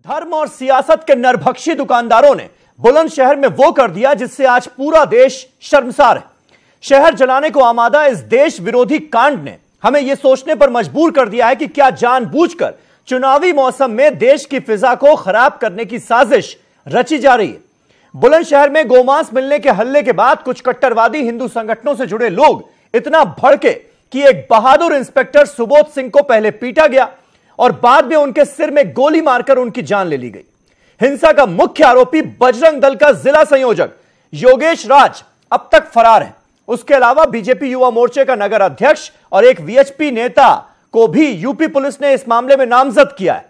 धर्म और सियासत के नरभक्षी दुकानदारों ने बुलंदशहर में वो कर दिया जिससे आज पूरा देश शर्मसार है। शहर जलाने को आमादा इस देश विरोधी कांड ने हमें यह सोचने पर मजबूर कर दिया है कि क्या जानबूझकर चुनावी मौसम में देश की फिजा को खराब करने की साजिश रची जा रही है। बुलंदशहर में गोमांस मिलने के हल्ले के बाद कुछ कट्टरवादी हिंदू संगठनों से जुड़े लोग इतना भड़के कि एक बहादुर इंस्पेक्टर सुबोध सिंह को पहले पीटा गया और बाद में उनके सिर में गोली मारकर उनकी जान ले ली गई। हिंसा का मुख्य आरोपी बजरंग दल का जिला संयोजक योगेश राज अब तक फरार है। उसके अलावा बीजेपी युवा मोर्चे का नगर अध्यक्ष और एक वीएचपी नेता को भी यूपी पुलिस ने इस मामले में नामजद किया है।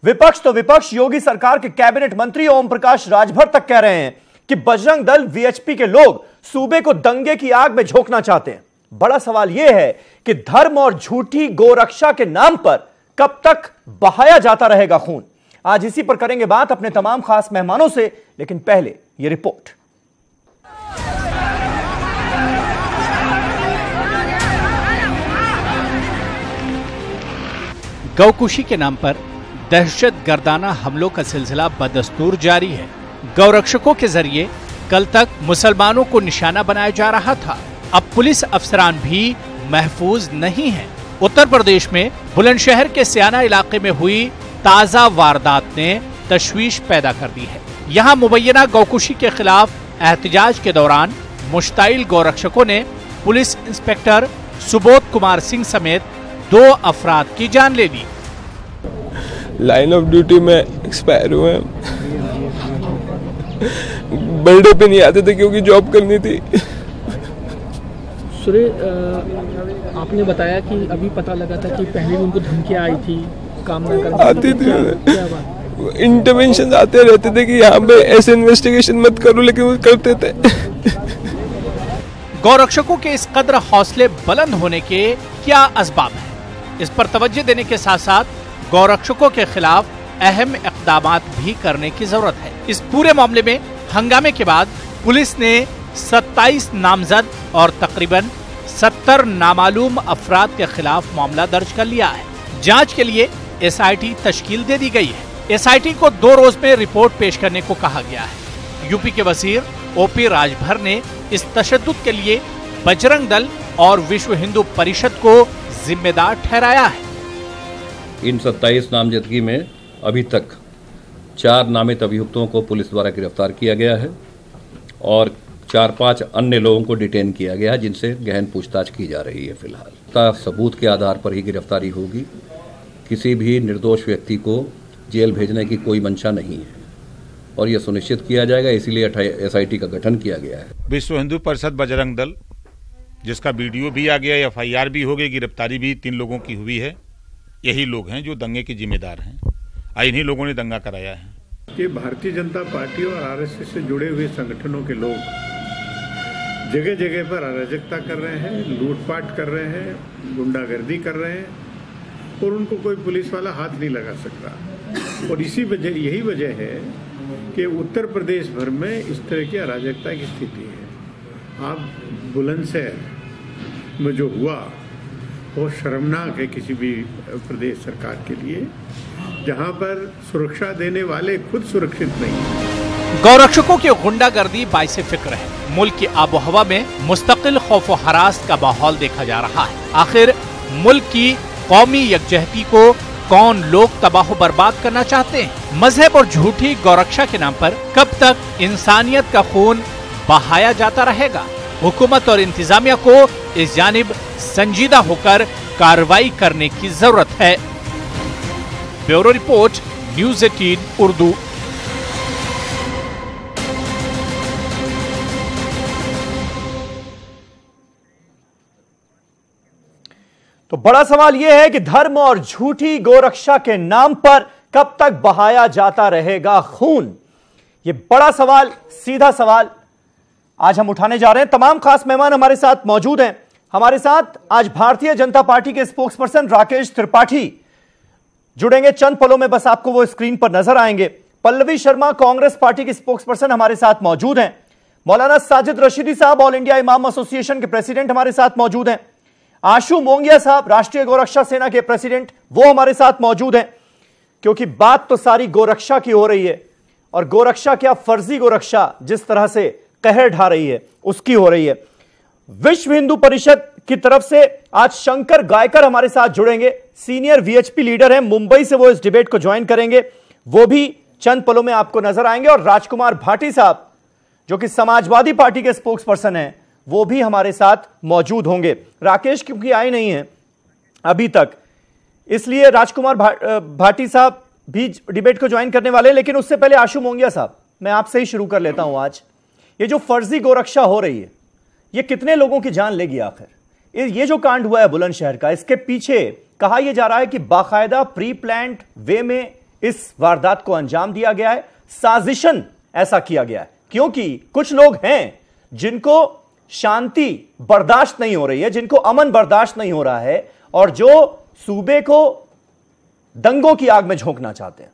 विपक्ष तो विपक्ष योगी सरकार के कैबिनेट मंत्री ओम प्रकाश राजभर तक कह रहे हैं कि बजरंग दल वीएचपी के लोग सूबे को दंगे की आग में झोंकना चाहते हैं। बड़ा सवाल यह है कि धर्म और झूठी गोरक्षा के नाम पर कब तक बहाया जाता रहेगा खून। आज इसी पर करेंगे बात अपने तमाम खास मेहमानों से, लेकिन पहले यह रिपोर्ट। गौकुशी के नाम पर दहशतगर्दाना हमलों का सिलसिला बदस्तूर जारी है। गौरक्षकों के जरिए कल तक मुसलमानों को निशाना बनाया जा रहा था। अब पुलिस अफसरान भी महफूज नहीं हैं। उत्तर प्रदेश में बुलंदशहर के सियाना इलाके में हुई ताजा वारदात ने तशवीश पैदा कर दी है। यहाँ मुबैना गौकुशी के खिलाफ एहतजाज के दौरान मुश्ताइल गौरक्षकों ने पुलिस इंस्पेक्टर सुबोध कुमार सिंह समेत 2 अफराद की जान ले ली। लाइन ऑफ ड्यूटी में एक्सपायर हुए, बर्थडे पे नहीं आते थे क्योंकि जॉब करनी थी। आपने बताया कि अभी पता लगा था कि पहले भी उनको धमकियां आई थी, काम न करने आती थी, इंटरवेंशन आते रहते थे कि यहाँ पे ऐसे इन्वेस्टिगेशन मत करो, लेकिन वो करते थे। गौरक्षकों के इस कदर हौसले बुलंद होने के क्या असबाब हैं? इस पर तवज्जो देने के साथ साथ गौरक्षकों के खिलाफ अहम इक़दामात भी करने की जरूरत है। इस पूरे मामले में हंगामे के बाद पुलिस ने 27 नामजद और तकरीबन 70 नामालूम अफराद के खिलाफ मामला दर्ज कर लिया है। जांच के लिए एसआईटी तश्कील दे दी गई है। एसआईटी को 2 रोज में रिपोर्ट पेश करने को कहा गया है। यूपी के वजीर ओपी राजभर ने इस तशद्दुद के लिए बजरंग दल और विश्व हिंदू परिषद को जिम्मेदार ठहराया है। इन 27 नामजदगी में अभी तक 4 नामित अभियुक्तों को पुलिस द्वारा गिरफ्तार किया गया है और 4-5 अन्य लोगों को डिटेन किया गया है, जिनसे गहन पूछताछ की जा रही है। फिलहाल सबूत के आधार पर ही गिरफ्तारी होगी। किसी भी निर्दोष व्यक्ति को जेल भेजने की कोई मंशा नहीं है और यह सुनिश्चित किया जाएगा, इसीलिए एसआईटी का गठन किया गया है। विश्व हिंदू परिषद बजरंग दल, जिसका वीडियो भी आ गया, एफआईआर भी हो गई, गिरफ्तारी भी 3 लोगों की हुई है। यही लोग हैं जो दंगे के जिम्मेदार हैं। इन्हीं लोगों ने दंगा कराया है। ये भारतीय जनता पार्टी और आरएसएस से जुड़े हुए संगठनों के लोग जगह जगह पर अराजकता कर रहे हैं, लूटपाट कर रहे हैं, गुंडागर्दी कर रहे हैं और उनको कोई पुलिस वाला हाथ नहीं लगा सकता। और यही वजह है कि उत्तर प्रदेश भर में इस तरह की अराजकता की स्थिति है। आप बुलंदशहर में जो हुआ वो शर्मनाक है किसी भी प्रदेश सरकार के लिए, जहां पर सुरक्षा देने वाले खुद सुरक्षित नहीं है। गौरक्षकों की गुंडागर्दी बाइसे फिक्र है। मुल्क की आबोहवा में मुस्तकिल खौफ व हरास का माहौल देखा जा रहा है। आखिर मुल्क की कौमी यकजहती को कौन लोग तबाह बर्बाद करना चाहते हैं? मजहब और झूठी गौरक्षा के नाम पर कब तक इंसानियत का खून बहाया जाता रहेगा? हुकूमत और इंतजामिया को इस जानिब संजीदा होकर कार्रवाई करने की जरूरत है। Bureau report, news 18 Urdu. तो बड़ा सवाल यह है कि धर्म और झूठी गोरक्षा के नाम पर कब तक बहाया जाता रहेगा खून? यह बड़ा सवाल, सीधा सवाल आज हम उठाने जा रहे हैं। तमाम खास मेहमान हमारे साथ मौजूद हैं। हमारे साथ आज भारतीय जनता पार्टी के स्पोक्सपर्सन राकेश त्रिपाठी जुड़ेंगे चंद पलों में, बस आपको वो स्क्रीन पर नजर आएंगे। पल्लवी शर्मा कांग्रेस पार्टी के स्पोक्सपर्सन हमारे साथ मौजूद हैं। मौलाना साजिद रशीदी साहब ऑल इंडिया इमाम एसोसिएशन के प्रेसिडेंट हमारे साथ मौजूद हैं। आशु मोंगिया साहब राष्ट्रीय गौरक्षा सेना के प्रेसिडेंट, वो हमारे साथ मौजूद हैं। क्योंकि बात तो सारी गोरक्षा की हो रही है, और गोरक्षा क्या, फर्जी गोरक्षा जिस तरह से कहर ढा रही है उसकी हो रही है। विश्व हिंदू परिषद की तरफ से आज शंकर गायकर हमारे साथ जुड़ेंगे, सीनियर वीएचपी लीडर हैं, मुंबई से वो इस डिबेट को ज्वाइन करेंगे, वो भी चंद पलों में आपको नजर आएंगे। और राजकुमार भाटी साहब जो कि समाजवादी पार्टी के स्पोक्स पर्सन हैं, वो भी हमारे साथ मौजूद होंगे। राकेश क्योंकि आए नहीं है अभी तक, इसलिए राजकुमार भाटी साहब भी डिबेट को ज्वाइन करने वाले हैं। लेकिन उससे पहले आशु मोंगिया साहब, मैं आपसे ही शुरू कर लेता हूं। आज ये जो फर्जी गोरक्षा हो रही है, ये कितने लोगों की जान लेगी आखिर? ये जो कांड हुआ है बुलंदशहर का, इसके पीछे कहा यह जा रहा है कि बाकायदा प्री प्लान्ड वे में इस वारदात को अंजाम दिया गया है, साजिशन ऐसा किया गया है, क्योंकि कुछ लोग हैं जिनको शांति बर्दाश्त नहीं हो रही है, जिनको अमन बर्दाश्त नहीं हो रहा है, और जो सूबे को दंगों की आग में झोंकना चाहते हैं।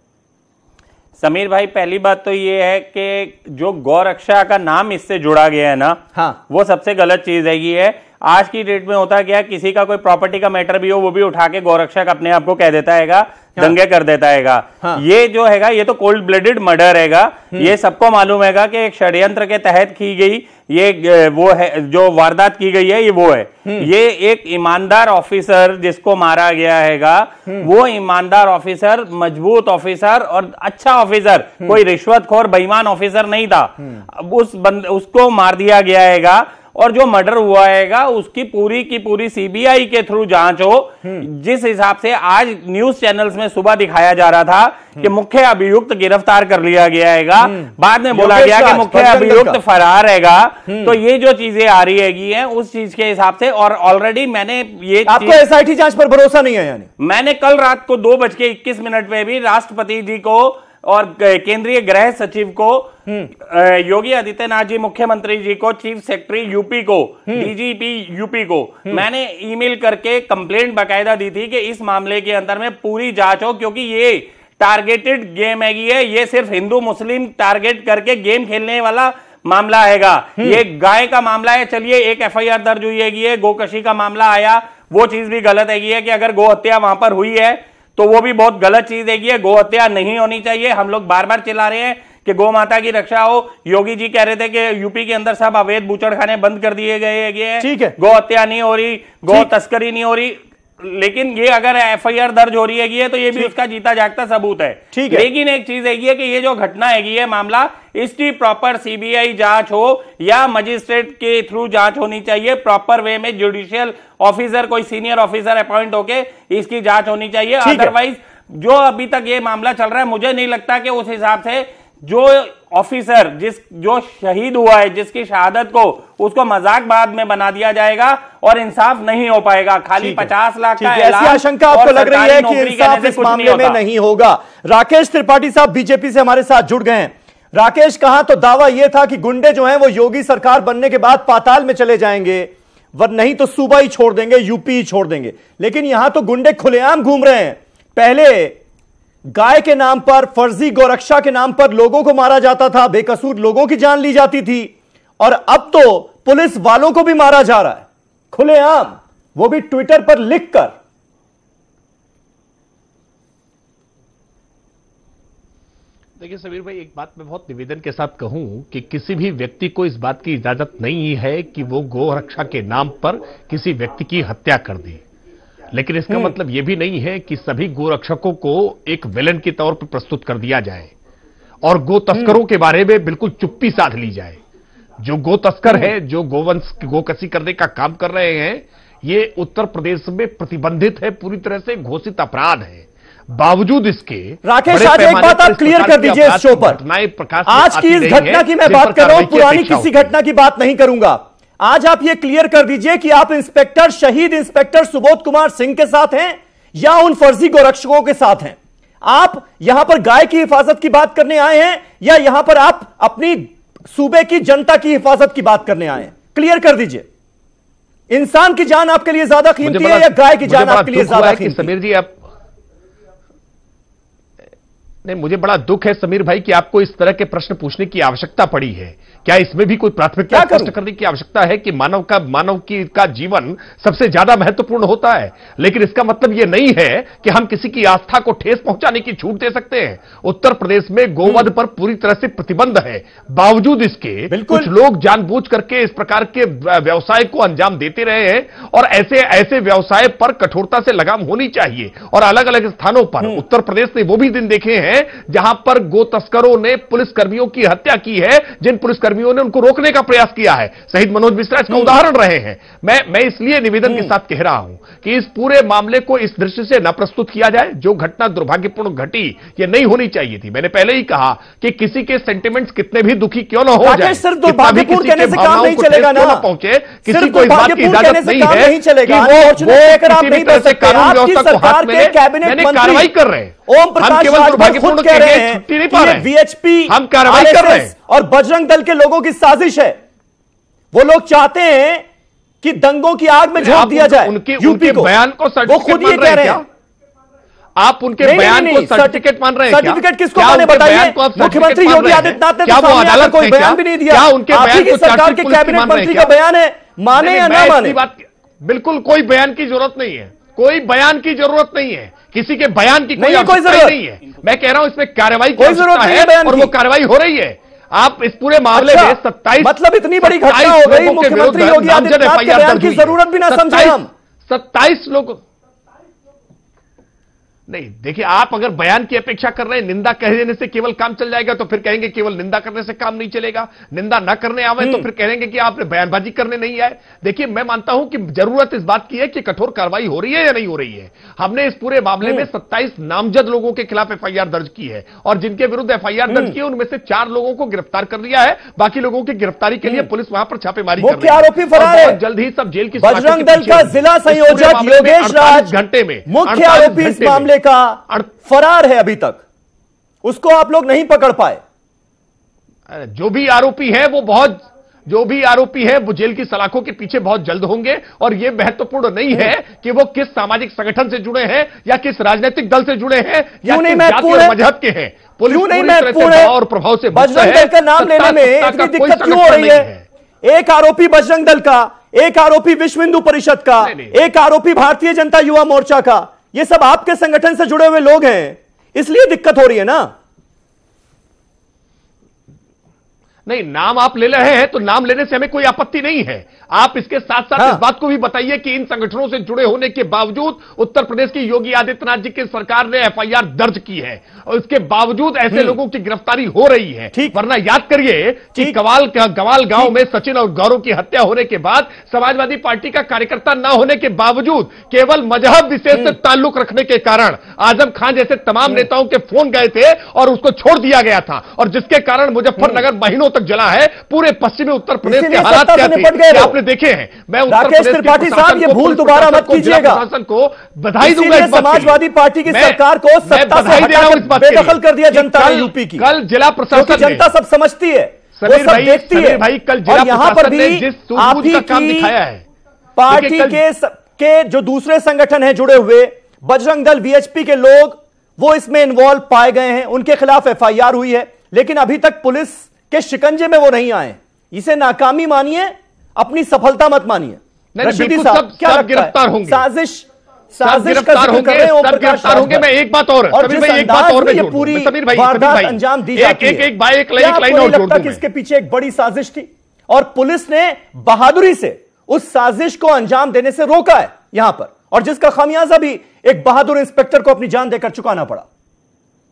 समीर भाई, पहली बात तो ये है कि जो गौरक्षा का नाम इससे जुड़ा गया है ना, हाँ, वो सबसे गलत चीज है। ये है आज की डेट में होता क्या, किसी का कोई प्रॉपर्टी का मैटर भी हो, वो भी उठा के गौरक्षक अपने आप को कह देता हैगा, दंगे कर देता हैगा। हाँ। ये जो हैगा ये तो कोल्ड ब्लडेड मर्डर हैगा। ये सबको मालूम हैगा कि एक षड्यंत्र के तहत की गई ये वो है, जो वारदात की गई है ये वो है। ये एक ईमानदार ऑफिसर जिसको मारा गया हैगा, वो ईमानदार ऑफिसर, मजबूत ऑफिसर और अच्छा ऑफिसर, कोई रिश्वतखोर बेईमान ऑफिसर नहीं था। उसको मार दिया गया हैगा, और जो मर्डर हुआ हैगा उसकी पूरी की पूरी सीबीआई के थ्रू जांच हो। जिस हिसाब से आज न्यूज चैनल्स में सुबह दिखाया जा रहा था कि मुख्य अभियुक्त गिरफ्तार कर लिया गया हैगा, बाद में बोला गया कि मुख्य अभियुक्त फरार हैगा, तो ये जो चीजें आ रही हैगी हैं उस चीज के हिसाब से। और ऑलरेडी मैंने ये, आपको एसआईटी जांच पर भरोसा नहीं है? यानी मैंने कल रात को 2:21 पे भी राष्ट्रपति जी को और केंद्रीय गृह सचिव को, योगी आदित्यनाथ जी मुख्यमंत्री जी को, चीफ सेक्रेटरी यूपी को, डीजीपी यूपी को मैंने ईमेल करके कंप्लेंट बकायदा दी थी कि इस मामले के अंदर में पूरी जांच हो, क्योंकि ये टारगेटेड गेम है। ये सिर्फ हिंदू मुस्लिम टारगेट करके गेम खेलने वाला मामला हैगा। ये गाय का मामला है, चलिए एक एफआईआर दर्ज हुई है, गोकशी का मामला आया, वो चीज भी गलत है कि अगर गो हत्या वहां पर हुई है तो वो भी बहुत गलत चीज है। गो हत्या नहीं होनी चाहिए। हम लोग बार बार चिल्ला रहे हैं कि गौ माता की रक्षा हो। योगी जी कह रहे थे कि यूपी के अंदर सब अवैध बूचड़खाने बंद कर दिए गए हैं, ठीक है, गौ हत्या नहीं हो रही, गौ तस्करी नहीं हो रही, लेकिन ये अगर एफआईआर दर्ज हो रही है तो ये भी उसका जीता जागता सबूत है। ठीक है, लेकिन एक चीज है कि ये जो घटना है मामला, इसकी प्रॉपर सीबीआई जांच हो या मजिस्ट्रेट के थ्रू जांच होनी चाहिए। प्रॉपर वे में जुडिशियल ऑफिसर, कोई सीनियर ऑफिसर अपॉइंट होके इसकी जांच होनी चाहिए। अदरवाइज जो अभी तक ये मामला चल रहा है, मुझे नहीं लगता कि उस हिसाब से जो ऑफिसर जो शहीद हुआ है, जिसकी शहादत को, उसको मजाक बाद में बना दिया जाएगा और इंसाफ नहीं हो पाएगा। खाली 50 लाख का ऐसी आशंका आपको लग रही है कि इंसाफ इस मामले में नहीं होगा। राकेश त्रिपाठी साहब बीजेपी से हमारे साथ जुड़ गए हैं। राकेश, कहा तो दावा यह था कि गुंडे जो हैं वो योगी सरकार बनने के बाद पाताल में चले जाएंगे, वर नहीं तो सूबा ही छोड़ देंगे, यूपी ही छोड़ देंगे। लेकिन यहां तो गुंडे खुलेआम घूम रहे हैं। पहले गाय के नाम पर, फर्जी गौरक्षा के नाम पर लोगों को मारा जाता था, बेकसूर लोगों की जान ली जाती थी, और अब तो पुलिस वालों को भी मारा जा रहा है खुलेआम, वो भी ट्विटर पर लिखकर। देखिए समीर भाई, एक बात मैं बहुत निवेदन के साथ कहूं कि किसी भी व्यक्ति को इस बात की इजाजत नहीं है कि वो गौ रक्षा के नाम पर किसी व्यक्ति की हत्या कर दे, लेकिन इसका मतलब यह भी नहीं है कि सभी गोरक्षकों को एक विलन के तौर पर प्रस्तुत कर दिया जाए और गो तस्करों के बारे में बिल्कुल चुप्पी साध ली जाए। जो गो तस्कर है, जो गोवंश गोकसी करने का काम कर रहे हैं, ये उत्तर प्रदेश में प्रतिबंधित है, पूरी तरह से घोषित अपराध है। बावजूद इसके, राकेश, आज एक बात आप क्लियर कर दीजिए इस शो पर। आज की इस घटना की मैं बात कर रहा हूं, पुरानी किसी घटना की बात नहीं करूंगा। आज आप यह क्लियर कर दीजिए कि आप इंस्पेक्टर, शहीद इंस्पेक्टर सुबोध कुमार सिंह के साथ हैं या उन फर्जी गोरक्षकों के साथ हैं? आप यहां पर गाय की हिफाजत की बात करने आए हैं या यहां पर आप अपनी सूबे की जनता की हिफाजत की बात करने आए हैं? क्लियर कर दीजिए। इंसान की जान आपके लिए ज्यादा कीमती है या गाय की जान आपके लिए ज्यादा कीमती? समीर जी, आप नहीं, मुझे बड़ा दुख है समीर भाई कि आपको इस तरह के प्रश्न पूछने की आवश्यकता पड़ी है। क्या इसमें भी कोई प्राथमिकता स्पष्ट करने की आवश्यकता है कि मानव का जीवन सबसे ज्यादा महत्वपूर्ण होता है? लेकिन इसका मतलब यह नहीं है कि हम किसी की आस्था को ठेस पहुंचाने की छूट दे सकते हैं। उत्तर प्रदेश में गोवध पर पूरी तरह से प्रतिबंध है, बावजूद इसके कुछ लोग जानबूझ करके इस प्रकार के व्यवसाय को अंजाम देते रहे हैं और ऐसे व्यवसाय पर कठोरता से लगाम होनी चाहिए। और अलग अलग स्थानों पर उत्तर प्रदेश ने वो भी दिन देखे हैं जहां पर गो तस्करों ने पुलिसकर्मियों की हत्या की है, जिन पुलिसकर्मियों ने उनको रोकने का प्रयास किया है। शहीद मनोज मिश्रा इसका उदाहरण रहे हैं। मैं इसलिए निवेदन के साथ कह रहा हूं कि इस पूरे मामले को इस दृष्टि से न प्रस्तुत किया जाए। जो घटना दुर्भाग्यपूर्ण घटी, ये नहीं होनी चाहिए थी। मैंने पहले ही कहा कि किसी के सेंटिमेंट्स कितने भी दुखी क्यों ना हो जाए, सिर्फ दुर्भाग्यपूर्ण कहने से काम नहीं चलेगा ना पहुंचे, किसी को इस बात की इजाजत नहीं है कि वो किसी भी तरह से कानून व्यवस्था को हाथ में लेने कार्रवाई कर रहे हैं। ओम प्रकाश राजभर कह रहे हैं छुट्टी नहीं पा रहे, वीएचपी हम कार्रवाई कर रहे हैं और बजरंग दल के लोगों की साजिश है। वो लोग चाहते हैं कि दंगों की आग में झोंक दिया जाए उनके बयान को सर्टिफिकेट मान रहे हैं क्या? आप उनके बयान को सर्टिफिकेट मान रहे हैं? सर्टिफिकेट किसको माने बताइए? मुख्यमंत्री योगी आदित्यनाथ ने क्या वो अदालत कोई बयान भी नहीं दिया? क्या उनके बयान को सरकार के कैबिनेट मंत्री का बयान है, माने या ना माने? बिल्कुल कोई बयान की जरूरत नहीं है, कोई बयान की जरूरत नहीं है, किसी के बयान की कोई आवश्यकता नहीं है। मैं कह रहा हूं इसमें कार्रवाई की आवश्यकता है और वो कार्रवाई हो रही है। आप इस पूरे मामले में 27 मतलब इतनी बड़ी घटना हो गई, मुख्यमंत्री योगी आदित्यनाथ के बयान की जरूरत भी ना समझे हम। 27 लोग नहीं, देखिए आप अगर बयान की अपेक्षा कर रहे हैं, निंदा कह देने से केवल काम चल जाएगा तो फिर कहेंगे केवल निंदा करने से काम नहीं चलेगा। निंदा ना करने आवे तो फिर कहेंगे कि आपने बयानबाजी करने नहीं आए। देखिए मैं मानता हूं कि जरूरत इस बात की है कि कठोर कार्रवाई हो रही है या नहीं हो रही है। हमने इस पूरे मामले में 27 नामजद लोगों के खिलाफ एफआईआर दर्ज की है और जिनके विरुद्ध एफआईआर दर्ज की है उनमें से 4 लोगों को गिरफ्तार कर लिया है। बाकी लोगों की गिरफ्तारी के लिए पुलिस वहां पर छापेमारी कर रही है। आरोपी फरार है, जल्द ही सब जेल की बजरंग दल का जिला संयोजक योगेश राज घंटे में मुख्य आरोपी इस मामले का फरार है। अभी तक उसको आप लोग नहीं पकड़ पाए। जो भी आरोपी है वो जेल की सलाखों के पीछे बहुत जल्द होंगे और यह महत्वपूर्ण नहीं है कि वो किस सामाजिक संगठन से जुड़े हैं या किस राजनीतिक दल से जुड़े हैं या किस जाति और मजहब के हैं। पुलिस नहीं महत्वपूर्ण है और प्रभाव से बजरंग दल का नाम लेने में इतनी दिक्कत क्यों हो रही है? एक आरोपी बजरंग दल का, एक आरोपी विश्व हिंदू परिषद का, एक आरोपी भारतीय जनता युवा मोर्चा का। ये सब आपके संगठन से जुड़े हुए लोग हैं, इसलिए दिक्कत हो रही है ना। नहीं, नाम आप ले रहे हैं तो नाम लेने से हमें कोई आपत्ति नहीं है। आप इसके साथ साथ इस बात को भी बताइए कि इन संगठनों से जुड़े होने के बावजूद उत्तर प्रदेश की योगी आदित्यनाथ जी की सरकार ने एफआईआर दर्ज की है और इसके बावजूद ऐसे लोगों की गिरफ्तारी हो रही है। वरना याद करिए कि गवाल गांव में सचिन और गौरव की हत्या होने के बाद समाजवादी पार्टी का कार्यकर्ता न होने के बावजूद केवल मजहब विशेष से ताल्लुक रखने के कारण आजम खान जैसे तमाम नेताओं के फोन गए थे और उसको छोड़ दिया गया था और जिसके कारण मुजफ्फरनगर महीनों जला है। पूरे पश्चिमी उत्तर प्रदेश के हालात क्या थे आपने देखे हैं। मैं राकेश त्रिपाठी साहब ये भूल दोबारा मत कीजिएगा। प्रशासन को बधाई दूंगा। समाजवादी पार्टी की सरकार को सत्ता से हटाकर बेदखल कर दिया जनता ने यूपी की। कल जिला प्रशासन, जनता सब समझती है, वो सब देखती है भाई। कल जिला प्रशासन ने जिस सूझबूझ का काम दिखाया है, पार्टी के जो दूसरे संगठन है जुड़े हुए, बजरंग दल, वीएचपी के लोग, वो इसमें इन्वॉल्व पाए गए हैं, उनके खिलाफ एफआईआर हुई है, लेकिन अभी तक पुलिस के शिकंजे में वो नहीं आए। इसे नाकामी मानिए, अपनी सफलता मत मानिए। रशीदी साहब क्या गिरफ्तार होंगे? साजिश गिरफ्तार होंगे। मैं एक बात और पूरी वारदात अंजाम दी जाती है। एक लाइन और जोड़ दूं। इसके पीछे एक बड़ी साजिश थी और पुलिस ने बहादुरी से उस साजिश को अंजाम देने से रोका है यहां पर, और जिसका खामियाजा भी एक बहादुर इंस्पेक्टर को अपनी जान देकर चुकाना पड़ा,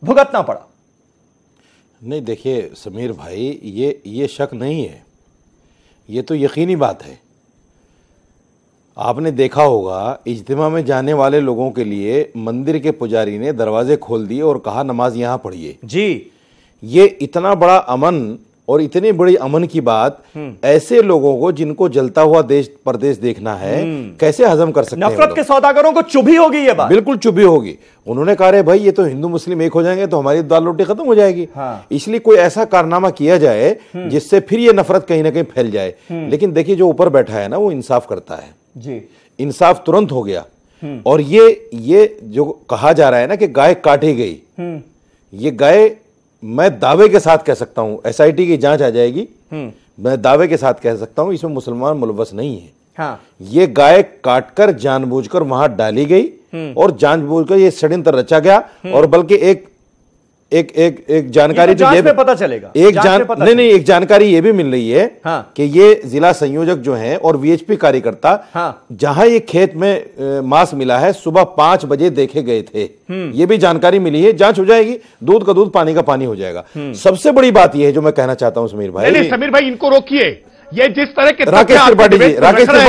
भुगतना पड़ा। नहीं देखिए समीर भाई, ये शक नहीं है, ये तो यकीनी बात है। आपने देखा होगा इज्तिमा में जाने वाले लोगों के लिए मंदिर के पुजारी ने दरवाजे खोल दिए और कहा नमाज यहां पढ़िए। जी, ये इतना बड़ा अमन और इतनी बड़ी अमन की बात ऐसे लोगों को जिनको जलता हुआ देश प्रदेश देखना है कैसे हजम कर सकते हैं? नफरत के सौदागरों को चुभी होगी ये बात, बिल्कुल चुभी होगी। उन्होंने कहा रे भाई ये तो हिंदू मुस्लिम एक हो जाएंगे तो हमारी दाल रोटी खत्म हो जाएगी। इसलिए कोई ऐसा कारनामा किया जाए जिससे फिर ये नफरत कहीं ना कहीं फैल जाए। लेकिन देखिए जो ऊपर बैठा है ना वो इंसाफ करता है जी, इंसाफ तुरंत हो गया। और ये जो कहा जा रहा है ना कि गाय काटी गई, ये गाय, मैं दावे के साथ कह सकता हूं, एसआईटी की जांच आ जाएगी, मैं दावे के साथ कह सकता हूं इसमें मुसलमान मुलव्वस नहीं है। हाँ। ये गाय काटकर जानबूझकर वहां डाली गई और जानबूझकर ये षड्यंत्र रचा गया। और बल्कि एक जानकारी तो जांच में पता चलेगा, एक जानकारी ये भी मिल रही है कि ये जिला संयोजक जो हैं और वीएचपी कार्यकर्ता जहां ये खेत में मांस मिला है सुबह 5 बजे देखे गए थे, ये भी जानकारी मिली है। जांच हो जाएगी, दूध का दूध पानी का पानी हो जाएगा। सबसे बड़ी बात यह है जो मैं कहना चाहता हूं समीर भाई, नहीं समीर भाई इनको रोकिए। ये जिस तरह के राकेश त्रिपाठी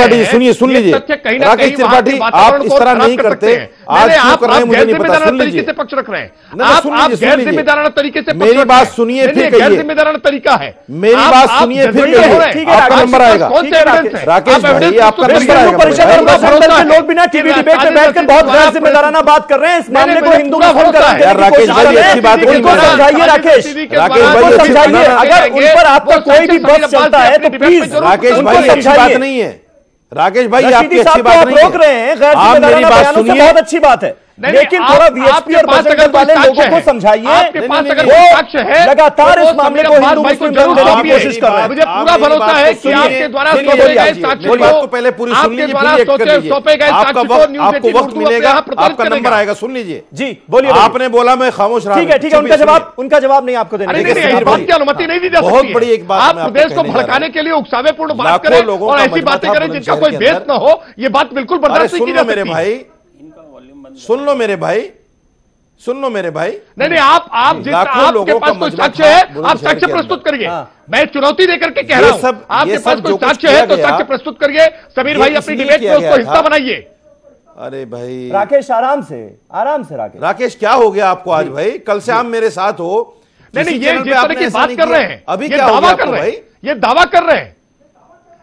जी सुनिए, सुन लीजिए राकेश त्रिपाठी, आप इस तरह नहीं करते। आज क्यों कर रहे हैं मुझे नहीं पता, सुन लीजिए। से पक्ष रख रहे हैं आप, गैर जिम्मेदाराना तरीके से मेरी बात सुनिए फिर कहिए। गैर जिम्मेदाराना तरीका है, मेरी बात सुनिए फिर कहिए। आपका नंबर आएगा राकेश भाई, आपका नंबर आएगा। परिषद लोग बिना टीवी डिबेट में बैठकर बहुत गैर जिम्मेदाराना बात कर रहे हैं। इस मामले को हिंदू मुस्लिम राकेश भाई अच्छी बात नहीं समझाइए। राकेश भाई समझाइए, अगर उन पर आपका कोई भी बस चलता है तो राकेश भाई अच्छी बात नहीं है। राकेश भाई आपकी अच्छी बात नहीं है, रोक रहे हैं गैर जिम्मेदाराना बयानों से, बहुत अच्छी बात है, लेकिन थोड़ा वीएचपी और बजरंग वाले लोगों को समझाइए। लगातार इस मामले को हिंदू मुस्लिम देने की कोशिश कर रहे हैं। मुझे पूरा भरोसा है कि आपके द्वारा सौंपे गए साक्ष्य को पहले पूरी सुन लीजिए, सौंपे गए साक्ष्य को न्यूज़ आपको वक्त मिलेगा, आपका नंबर आएगा, सुन लीजिए। जी बोलिए। आपने बोला मैं खामोश रहा, ठीक है, उनका जवाब नहीं आपको देना, बात की अनुमति नहीं दी जा सकती। बहुत बड़ी एक बात आप प्रदेश को भड़काने के लिए उकसावेपूर्ण बात करें और ऐसी बातें करें जिनका कोई बेस न हो, ये बात बिल्कुल बर्दाश्त नहीं की जा सकती। मेरे भाई सुन लो मेरे भाई, सुन लो मेरे भाई। नहीं आप जिस आपके पास कोई साक्ष्य है आप साक्ष्य प्रस्तुत करिए। मैं चुनौती देकर के कह रहा हूं, आपके पास कोई साक्ष्य है तो साक्ष्य प्रस्तुत करिए। समीर भाई अपनी डिबेट में उसको हिस्सा बनाइए। अरे भाई राकेश आराम से राकेश क्या हो गया आपको आज भाई? कल से आप मेरे साथ हो। नहीं ये जिस तरह की बात कर रहे हैं, अभी क्या दावा कर रहे हैं, ये दावा कर रहे हैं।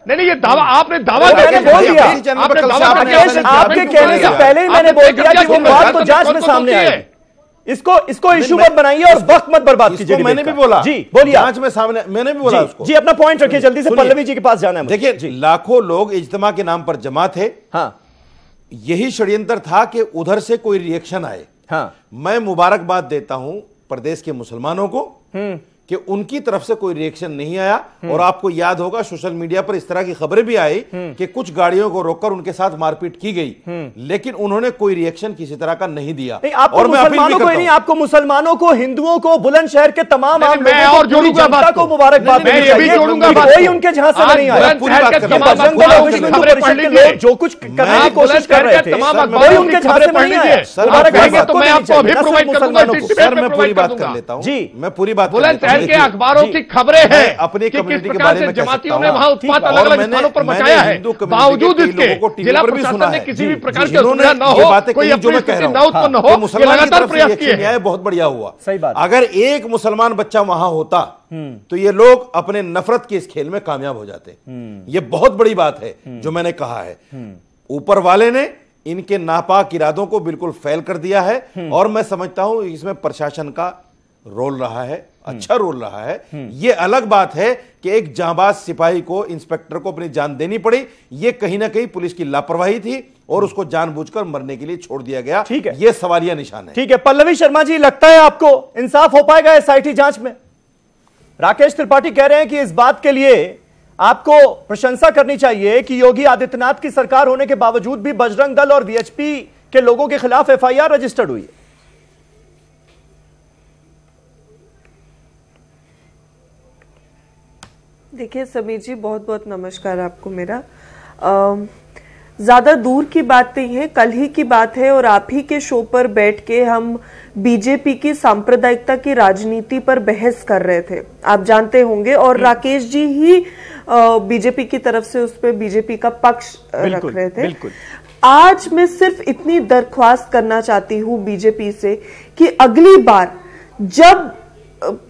नहीं ये दावा आपने दावा करके बोल दिया, आपके कहने से पहले ही मैंने बोल दिया कि वो बात तो जांच में सामने आई। इसको इशू मत बनाइए और वक्त मत बर्बाद कीजिए। मैंने भी बोला जी, बोलिए। जांच में सामने मैंने भी बोला उसको। जी अपना पॉइंट रखिए, जल्दी से पल्लवी जी के पास जाना है। देखिए लाखों लोग इज्तिमा के नाम पर जमा थे। हाँ, यही षड्यंत्र था कि उधर से कोई रिएक्शन आए। हाँ, मैं मुबारकबाद देता हूं प्रदेश के मुसलमानों को कि उनकी तरफ से कोई रिएक्शन नहीं आया। और आपको याद होगा सोशल मीडिया पर इस तरह की खबरें भी आई कि कुछ गाड़ियों को रोककर उनके साथ मारपीट की गई, लेकिन उन्होंने कोई रिएक्शन किसी तरह का नहीं दिया। और मैं मुसलमानों को नहीं, आपको मुसलमानों को, हिंदुओं को, बुलंदशहर के तमाम आम लोगों को, पूरी जनता को मुबारकबाद देनी चाहिए। कोई उनके झांसे में नहीं आया। जो कुछ करने की कोशिश कर रहे थे कोई उनके झांसे में नहीं आया। मैं पूरी बात कर लेता हूँ जी, मैं पूरी बात के अखबारों की खबरें हैं अपनी कम्युनिटी के बारे में जमातियों ने वहां उत्पात अलग अलग स्थानों पर मचाया है। बावजूद इसके जिला प्रशासन ने किसी भी प्रकार की असुविधा न हो, कोई अपनी स्थिति न उत्पन्न हो, ये लगातार प्रयास किए हैं। बहुत बढ़िया हुआ। सही बात। अगर एक मुसलमान बच्चा वहां होता तो ये लोग अपने नफरत के इस खेल में कामयाब हो जाते। ये बहुत बड़ी बात है जो मैंने कहा है। ऊपर वाले ने इनके नापाक इरादों को बिल्कुल फेल कर दिया है। और मैं समझता हूं इसमें प्रशासन का रोल रहा है, अच्छा रोल रहा है। यह अलग बात है कि एक जांबाज सिपाही को, इंस्पेक्टर को अपनी जान देनी पड़ी। यह कहीं ना कहीं पुलिस की लापरवाही थी और उसको जानबूझकर मरने के लिए छोड़ दिया गया। ठीक है, यह सवालिया निशान है। ठीक है पल्लवी शर्मा जी, लगता है आपको इंसाफ हो पाएगा एसआईटी जांच में? राकेश त्रिपाठी कह रहे हैं कि इस बात के लिए आपको प्रशंसा करनी चाहिए कि योगी आदित्यनाथ की सरकार होने के बावजूद भी बजरंग दल और वीएचपी के लोगों के खिलाफ एफआईआर रजिस्टर्ड हुई है। देखिए समीर जी, बहुत बहुत नमस्कार आपको मेरा। ज्यादा दूर की बात नहीं है, कल ही की बात है और आप ही के शो पर बैठ के हम बीजेपी की सांप्रदायिकता की राजनीति पर बहस कर रहे थे, आप जानते होंगे। और राकेश जी ही बीजेपी की तरफ से उस पर बीजेपी का पक्ष रख रहे थे। आज मैं सिर्फ इतनी दरख्वास्त करना चाहती हूं बीजेपी से कि अगली बार जब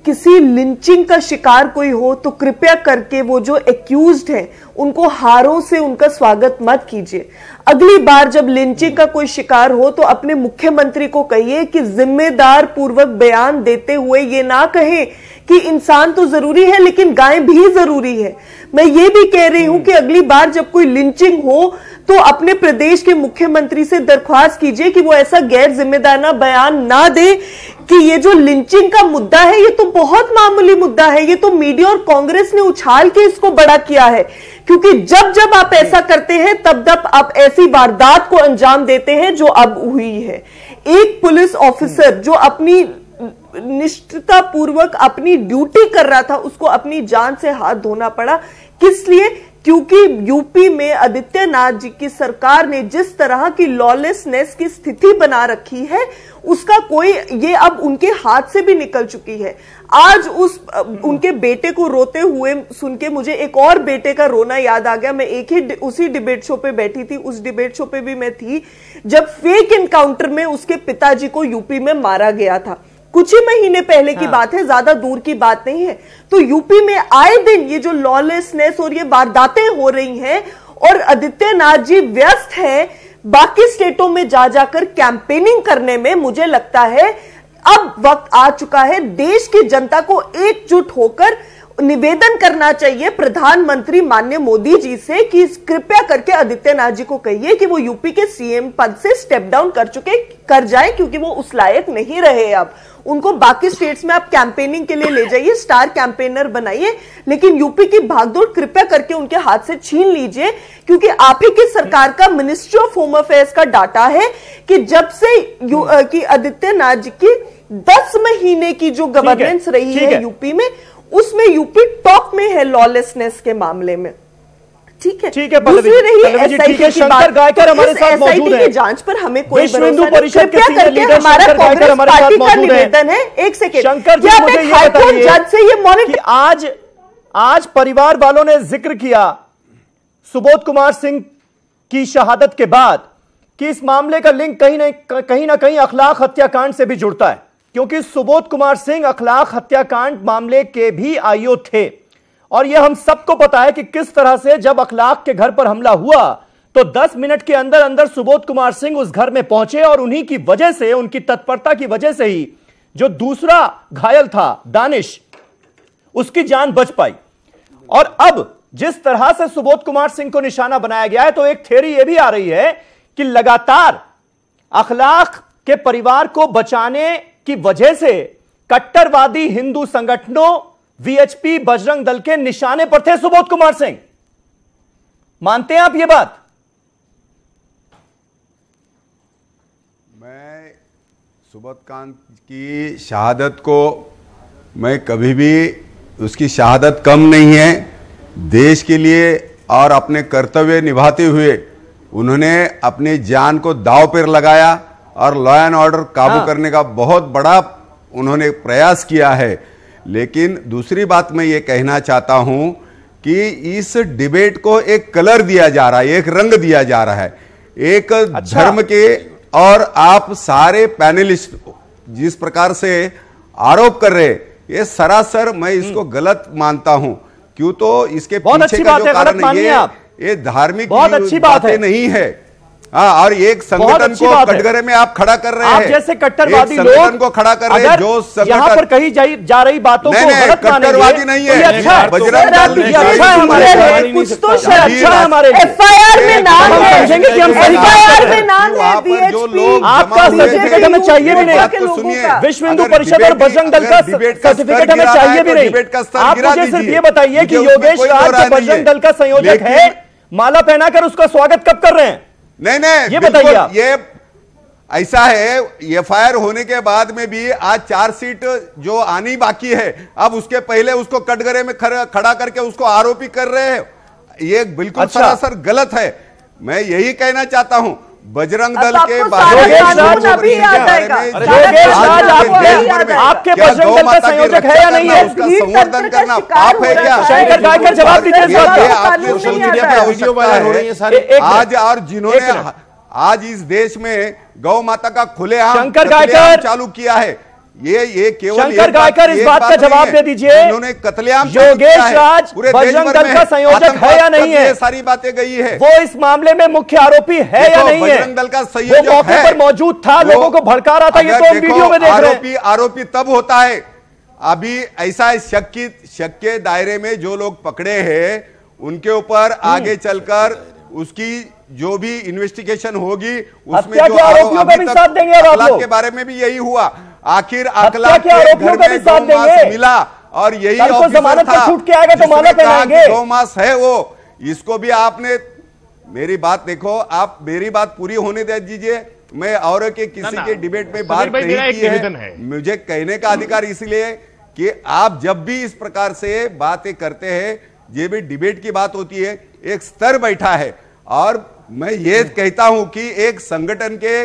किसी लिंचिंग का शिकार कोई हो तो कृपया करके वो जो एक्यूज्ड हैं उनको हारों से उनका स्वागत मत कीजिए। अगली बार जब लिंचिंग का कोई शिकार हो तो अपने मुख्यमंत्री को कहिए कि जिम्मेदार पूर्वक बयान देते हुए ये ना कहें कि इंसान तो जरूरी है लेकिन गाय भी जरूरी है। मैं ये भी कह रही हूं कि अगली बार जब कोई लिंचिंग हो तो अपने प्रदेश के मुख्यमंत्री से दरख्वास्त कीजिए कि वो ऐसा गैर जिम्मेदाराना बयान ना दे कि ये जो लिंचिंग का मुद्दा है ये तो बहुत मामूली मुद्दा है, ये तो मीडिया और कांग्रेस ने उछाल के इसको बड़ा किया है, क्योंकि जब जब आप ऐसा करते हैं तब तब आप ऐसी वारदात को अंजाम देते हैं जो अब हुई है। एक पुलिस ऑफिसर जो अपनी निष्ठता पूर्वक अपनी ड्यूटी कर रहा था, उसको अपनी जान से हाथ धोना पड़ा। किस लिए? क्योंकि यूपी में आदित्यनाथ जी की सरकार ने जिस तरह की लॉलेसनेस की स्थिति बना रखी है, उसका कोई, ये अब उनके हाथ से भी निकल चुकी है। आज उनके बेटे को रोते हुए सुन के मुझे एक और बेटे का रोना याद आ गया। मैं उसी डिबेट शो पे बैठी थी, उस डिबेट शो पे भी मैं थी जब फेक एनकाउंटर में उसके पिताजी को यूपी में मारा गया था। कुछ ही महीने पहले की बात है, ज्यादा दूर की बात नहीं है। तो यूपी में आए दिन ये जो लॉलेसनेस और ये वारदातें हो रही हैं और आदित्यनाथ जी व्यस्त हैं बाकी स्टेटों में जा जाकर कैंपेनिंग करने में। मुझे लगता है अब वक्त आ चुका है देश की जनता को एकजुट होकर निवेदन करना चाहिए प्रधानमंत्री माननीय मोदी जी से कि कृपया करके आदित्यनाथ जी को कहिए कि वो यूपी के सीएम पद से स्टेप डाउन कर जाएं, क्योंकि वो उस लायक नहीं रहे। अब उनको बाकी स्टेट्स में आप कैंपेनिंग के लिए ले जाइए, स्टार कैंपेनर बनाइए, लेकिन यूपी की भागदौड़ कृपया करके उनके हाथ से छीन लीजिए, क्योंकि आप ही की सरकार का मिनिस्ट्री ऑफ होम अफेयर्स का डाटा है कि जब से कि आदित्यनाथ जी की 10 महीने की जो गवर्नेंस रही है यूपी में, उसमें यूपी टॉप में है लॉलेसनेस के मामले में। ठीक है, दूसरी रही एसआईटी की बात। एसआईटी की जांच पर हमें कोई भरोसा नहीं। कृपया करके हमारा कांग्रेस पार्टी का निवेदन है, एक सेकेंड, क्या आप एक हाईकोर्ट जज से ये मॉनिटर। आज परिवार वालों ने जिक्र किया सुबोध कुमार सिंह की शहादत के बाद कि इस मामले का लिंक कहीं ना कहीं अखलाक हत्याकांड से भी जुड़ता है, क्योंकि सुबोध कुमार सिंह अखलाक हत्याकांड मामले के भी आईओ थे। और यह हम सबको पता है कि किस तरह से जब अखलाक के घर पर हमला हुआ तो 10 मिनट के अंदर अंदर सुबोध कुमार सिंह उस घर में पहुंचे और उन्हीं की वजह से, उनकी तत्परता की वजह से ही जो दूसरा घायल था दानिश, उसकी जान बच पाई। और अब जिस तरह से सुबोध कुमार सिंह को निशाना बनाया गया है, तो एक थ्योरी यह भी आ रही है कि लगातार अखलाक के परिवार को बचाने की वजह से कट्टरवादी हिंदू संगठनों, वीएचपी, बजरंग दल के निशाने पर थे सुबोध कुमार सिंह। मानते हैं आप ये बात? मैं सुबोध की शहादत को मैं कभी भी, उसकी शहादत कम नहीं है। देश के लिए और अपने कर्तव्य निभाते हुए उन्होंने अपनी जान को दांव पर लगाया और लॉ एंड ऑर्डर काबू करने का बहुत बड़ा उन्होंने प्रयास किया है। लेकिन दूसरी बात मैं ये कहना चाहता हूं कि इस डिबेट को एक कलर दिया जा रहा है, एक रंग दिया जा रहा है, एक धर्म के, और आप सारे पैनलिस्ट जिस प्रकार से आरोप कर रहे, ये सरासर मैं इसको गलत मानता हूं। क्यों? तो इसके पीछे का जो कारण ये धार्मिक बातें नहीं है। हाँ, और एक संगठन को कटघरे में आप खड़ा कर रहे हैं, आप जैसे कट्टरवादी लोग को खड़ा कर रहे हैं जो संगठन यहाँ पर कही जा रही बातों को गलत कट्टरवादी नहीं है। बजरंग दल कुछ तो हमारे एफआईआर में नाम है, एफआईआर में नाम है वीएचपी, आपका सर्टिफिकेट हमें चाहिए भी नहीं। सुनिए, विश्व हिंदू परिषद और बजरंग दल का सर्टिफिकेट हमें चाहिए भी नहीं। आप मुझे सिर्फ ये बताइए कि योगेश राज बजरंग दल का संयोजक है, माला पहनाकर उसका स्वागत कब कर रहे हैं? नहीं, ये बताइए आप। ये ऐसा है, एफआईआर होने के बाद में भी आज चार्जशीट जो आनी बाकी है, अब उसके पहले उसको कटघरे में खड़ा करके उसको आरोपी कर रहे हैं, ये बिल्कुल सरासर गलत है। मैं यही कहना चाहता हूं बजरंग दल के बारे में, आपके बजरंग दल का संयोजक है या नहीं है? उसका संवर्धन करना आप है क्या? शंकर गायकर जवाब दीजिए। आज और जिन्होंने आज इस देश में गौ माता का खुलेआम शंकर गायकर चालू किया है, ये केवल शंकर गायकर इस बात का जवाब दे दीजिए, उन्होंने कत्लेआम योगेश राज बजरंग दल का संयोजक है या नहीं है? सारी बातें गई है, वो इस मामले में मुख्य आरोपी है या नहीं है? बजरंग दल का संयोजक वो मौके पर मौजूद था, लोगों को भड़का रहा था, ये तो हम वीडियो में देख रहे हैं। आरोपी तब होता है, अभी ऐसा शक के दायरे में जो लोग पकड़े हैं उनके ऊपर आगे चलकर उसकी जो भी इन्वेस्टिगेशन होगी उसमें जो आरोपियों का भी साथ देंगे अखलाक के बारे में भी यही हुआ। आखिर अखलाक के घर में 2 मास मिला और यही ऑफिसर था जिसने कहा कि 2 मास है वो। इसको भी आपने, मेरी बात देखो, आप मेरी बात पूरी होने दे दीजिए। मैं और के किसी के डिबेट में बात नहीं की है। मुझे कहने का अधिकार इसलिए कि आप जब भी इस प्रकार से बातें करते हैं, ये भी डिबेट की बात होती है, एक स्तर बैठा है। और मैं ये कहता हूं कि एक संगठन के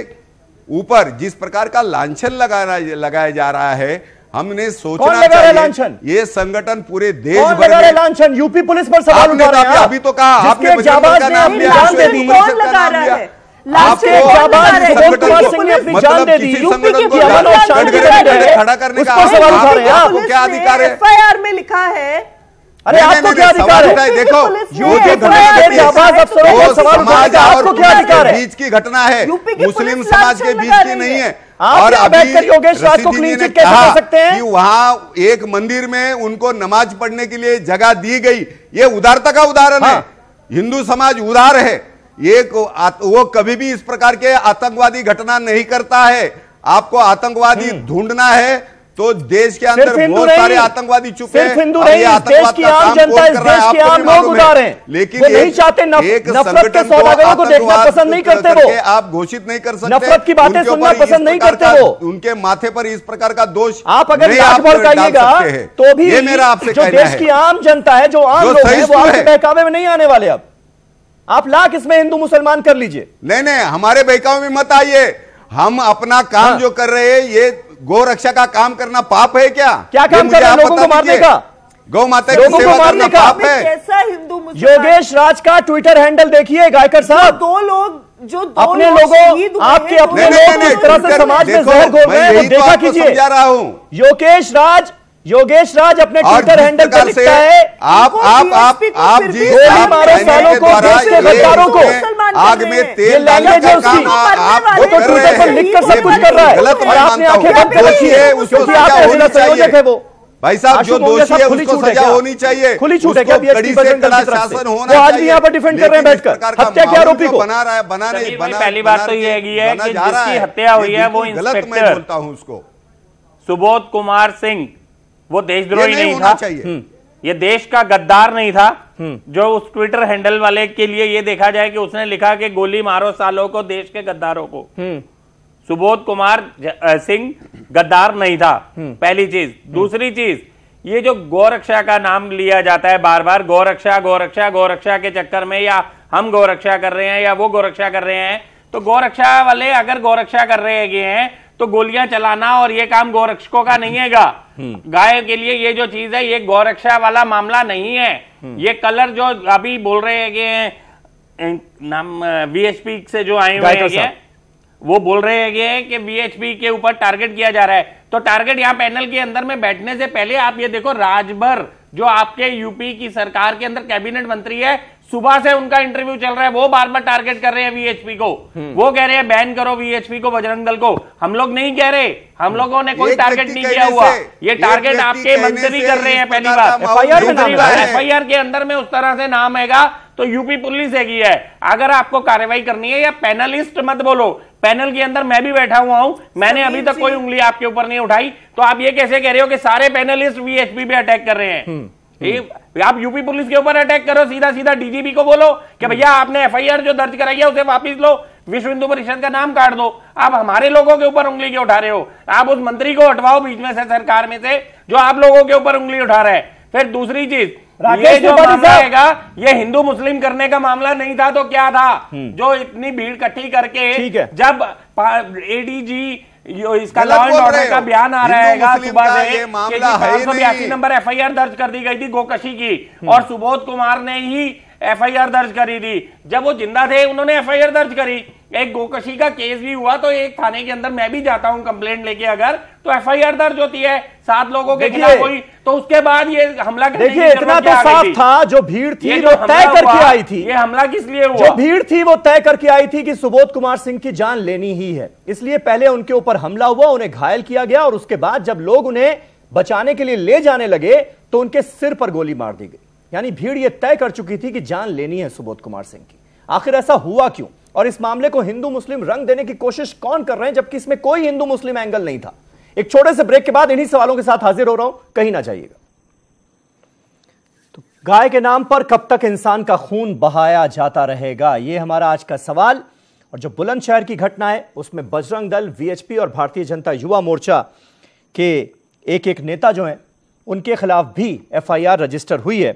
ऊपर जिस प्रकार का लांछन लगाया जा रहा है, हमने सोचना चाहिए ये संगठन पूरे देश भर में लांछन। यूपी पुलिस पर सवाल उठा रहे हैं। अभी तो कहा आपने बजरंग का नाम लिया, कौन लगा रहा है? खड़ा करने का आपको क्या अधिकार है? एफआईआर में लिखा है। अरे आपको क्या अधिकार है? देखो वो जो समाज और बीच की घटना है, मुस्लिम समाज के बीच की नहीं है। और अभी योगेश राज को क्लीन चिट कैसे कर सकते हैं? कि वहां एक मंदिर में उनको नमाज पढ़ने के लिए जगह दी गई, ये उदारता का उदाहरण है। हिंदू समाज उदार है, वो कभी भी इस प्रकार के आतंकवादी घटना नहीं करता है। आपको आतंकवादी ढूंढना है तो देश के अंदर बहुत सारे आतंकवादी चुके हैं। हिंदू नहीं, देश की आम जनता, इस देश के आम लोग उदार हैं। लेकिन नहीं चाहते, नफरत के सौदागरों को देखना पसंद नहीं करते। वो आप घोषित नहीं कर सकते, नफरत की बातें सुनना पसंद नहीं करते। वो उनके माथे पर इस प्रकार का दोष आप अगर भड़काइएगा तो भी ये मेरा आपसे जो देश की आम जनता है, जो आम लोग हैं, वो आपके बहकावे में नहीं आने वाले। अब आप लाख इसमें हिंदू मुसलमान कर लीजिए। नहीं, हमारे बहकावे में मत आइए। हम अपना काम जो कर रहे हैं, ये गौ रक्षा का काम करना पाप है क्या? क्या काम कर रहे हैं? लोगों को मारने का, गौ माता की सेवा करना पाप है? कैसा हिंदू योगेश राज का ट्विटर हैंडल देखिए गायकर साहब। दो लोग जो अपने लोगों, आपके अपने लोग इस तरह से समाज में जहर घोल रहे हैं, वो देखा कीजिए। समझा रहा हूं। योगेश राज अपने ट्विटर हैंडल पर लिखता है, आप गोली मारो सालों को, देश के गद्दारों को आग में तेल डालने का काम वो तो ट्विटर पर लिखकर सब कुछ कर रहा है। और आपने आंखें बंद कर रखी है क्योंकि आप जिला संयोजक है। वो भाई साहब जो दोषी है उसको सजा होनी चाहिए, खुली छूट है क्या? कड़ी से कड़ा शासन होना चाहिए। आज भी यहाँ पर डिफेंड कर रहे हैं बैठकर हत्या के आरोपी को। बना रहा है, बना नहीं बना। पहली बात तो ये है कि जिसकी हत्या हुई है वो गलत मैं बोलता हूँ उसको, सुबोध कुमार सिंह, वो देशद्रोही नहीं था, ये देश का गद्दार नहीं था। जो उस ट्विटर हैंडल वाले के लिए ये देखा जाए कि उसने लिखा कि गोली मारो सालों को, देश के गद्दारों को। सुबोध कुमार सिंह गद्दार नहीं था, पहली चीज। दूसरी चीज, ये जो गौरक्षा का नाम लिया जाता है बार बार, गौरक्षा गौरक्षा गौरक्षा के चक्कर में, या हम गौरक्षा कर रहे हैं या वो गौरक्षा कर रहे हैं, तो गौरक्षा वाले अगर गौरक्षा कर रहे हैं तो गोलियां चलाना और ये काम गौरक्षकों का नहीं हैगा। गाय के लिए ये जो चीज है, ये गौरक्षा वाला मामला नहीं है। ये कलर जो अभी बोल रहे हैं नाम वीएचपी से जो आए हुए हैं, वो बोल रहे हैं कि वीएचपी के ऊपर टारगेट किया जा रहा है। तो टारगेट यहाँ पैनल के अंदर में बैठने से पहले आप ये देखो, राजभर जो आपके यूपी की सरकार के अंदर कैबिनेट मंत्री है, सुबह से उनका इंटरव्यू चल रहा है, वो बार बार टारगेट कर रहे हैं वीएचपी को। वो कह रहे हैं बैन करो वीएचपी को, बजरंग दल को। हम लोग नहीं कह रहे, हम लोगों ने कोई टारगेट नहीं किया हुआ। ये टारगेट आपके मंत्री कर रहे हैं। पहली बात, एफआईआर के अंदर में उस तरह से नाम हैगा तो यूपी पुलिस हैगी है। अगर आपको कार्रवाई करनी है, या पैनलिस्ट मत बोलो, पैनल के अंदर मैं भी बैठा हुआ हूं, मैंने अभी तक कोई उंगली आपके ऊपर नहीं उठाई। तो आप ये कैसे कह रहे हो कि सारे पैनलिस्ट वीएचपी पे अटैक कर रहे हैं? आप यूपी पुलिस के ऊपर अटैक करो, सीधा सीधा डीजीपी को बोलो कि भैया आपने एफआईआर जो दर्ज कराई है उसे वापस लो, विश्व हिंदू परिषद का नाम काट दो। आप हमारे लोगों के ऊपर उंगली क्यों उठा रहे हो? आप उस मंत्री को हटवाओ बीच में से, सरकार में से, जो आप लोगों के ऊपर उंगली उठा रहे हैं। फिर दूसरी चीज, ये जो मामला हैगा, ये हिंदू मुस्लिम करने का मामला नहीं था तो क्या था? जो इतनी भीड़ इकट्ठी करके जब एडीजी इसका लॉ एंड ऑर्डर का बयान आ रहा है सुबह से, 582 नंबर एफआईआर दर्ज कर दी गई थी गोकशी की, और सुबोध कुमार ने ही एफआईआर दर्ज करी थी। जब वो जिंदा थे उन्होंने एफआईआर दर्ज करी। एक गोकशी का केस भी हुआ तो एक थाने के अंदर मैं भी जाता हूं कंप्लेंट लेके, अगर तो एफआईआर दर्ज होती है 7 लोगों के खिलाफ हुई, तो उसके बाद ये हमला देखिए इतना तो साफ था, जो भीड़ थी वो तय करके आई थी। ये हमला किस लिए हुआ? जो भीड़ थी वो तय करके आई थी कि सुबोध कुमार सिंह की जान लेनी ही है, इसलिए पहले उनके ऊपर हमला हुआ, उन्हें घायल किया गया, और उसके बाद जब लोग उन्हें बचाने के लिए ले जाने लगे तो उनके सिर पर गोली मार दी गई। यानी भीड़ ये तय कर चुकी थी कि जान लेनी है सुबोध कुमार सिंह की। आखिर ऐसा हुआ क्यों और इस मामले को हिंदू मुस्लिम रंग देने की कोशिश कौन कर रहे हैं, जबकि इसमें कोई हिंदू मुस्लिम एंगल नहीं था। एक छोटे से ब्रेक के बाद इन्हीं सवालों के साथ हाजिर हो रहा हूं, कहीं ना जाइएगा। तो गाय के नाम पर कब तक इंसान का खून बहाया जाता रहेगा, यह हमारा आज का सवाल। और जो बुलंदशहर की घटना है उसमें बजरंग दल, वीएचपी और भारतीय जनता युवा मोर्चा के एक नेता जो हैं उनके खिलाफ भी एफआईआर रजिस्टर हुई है।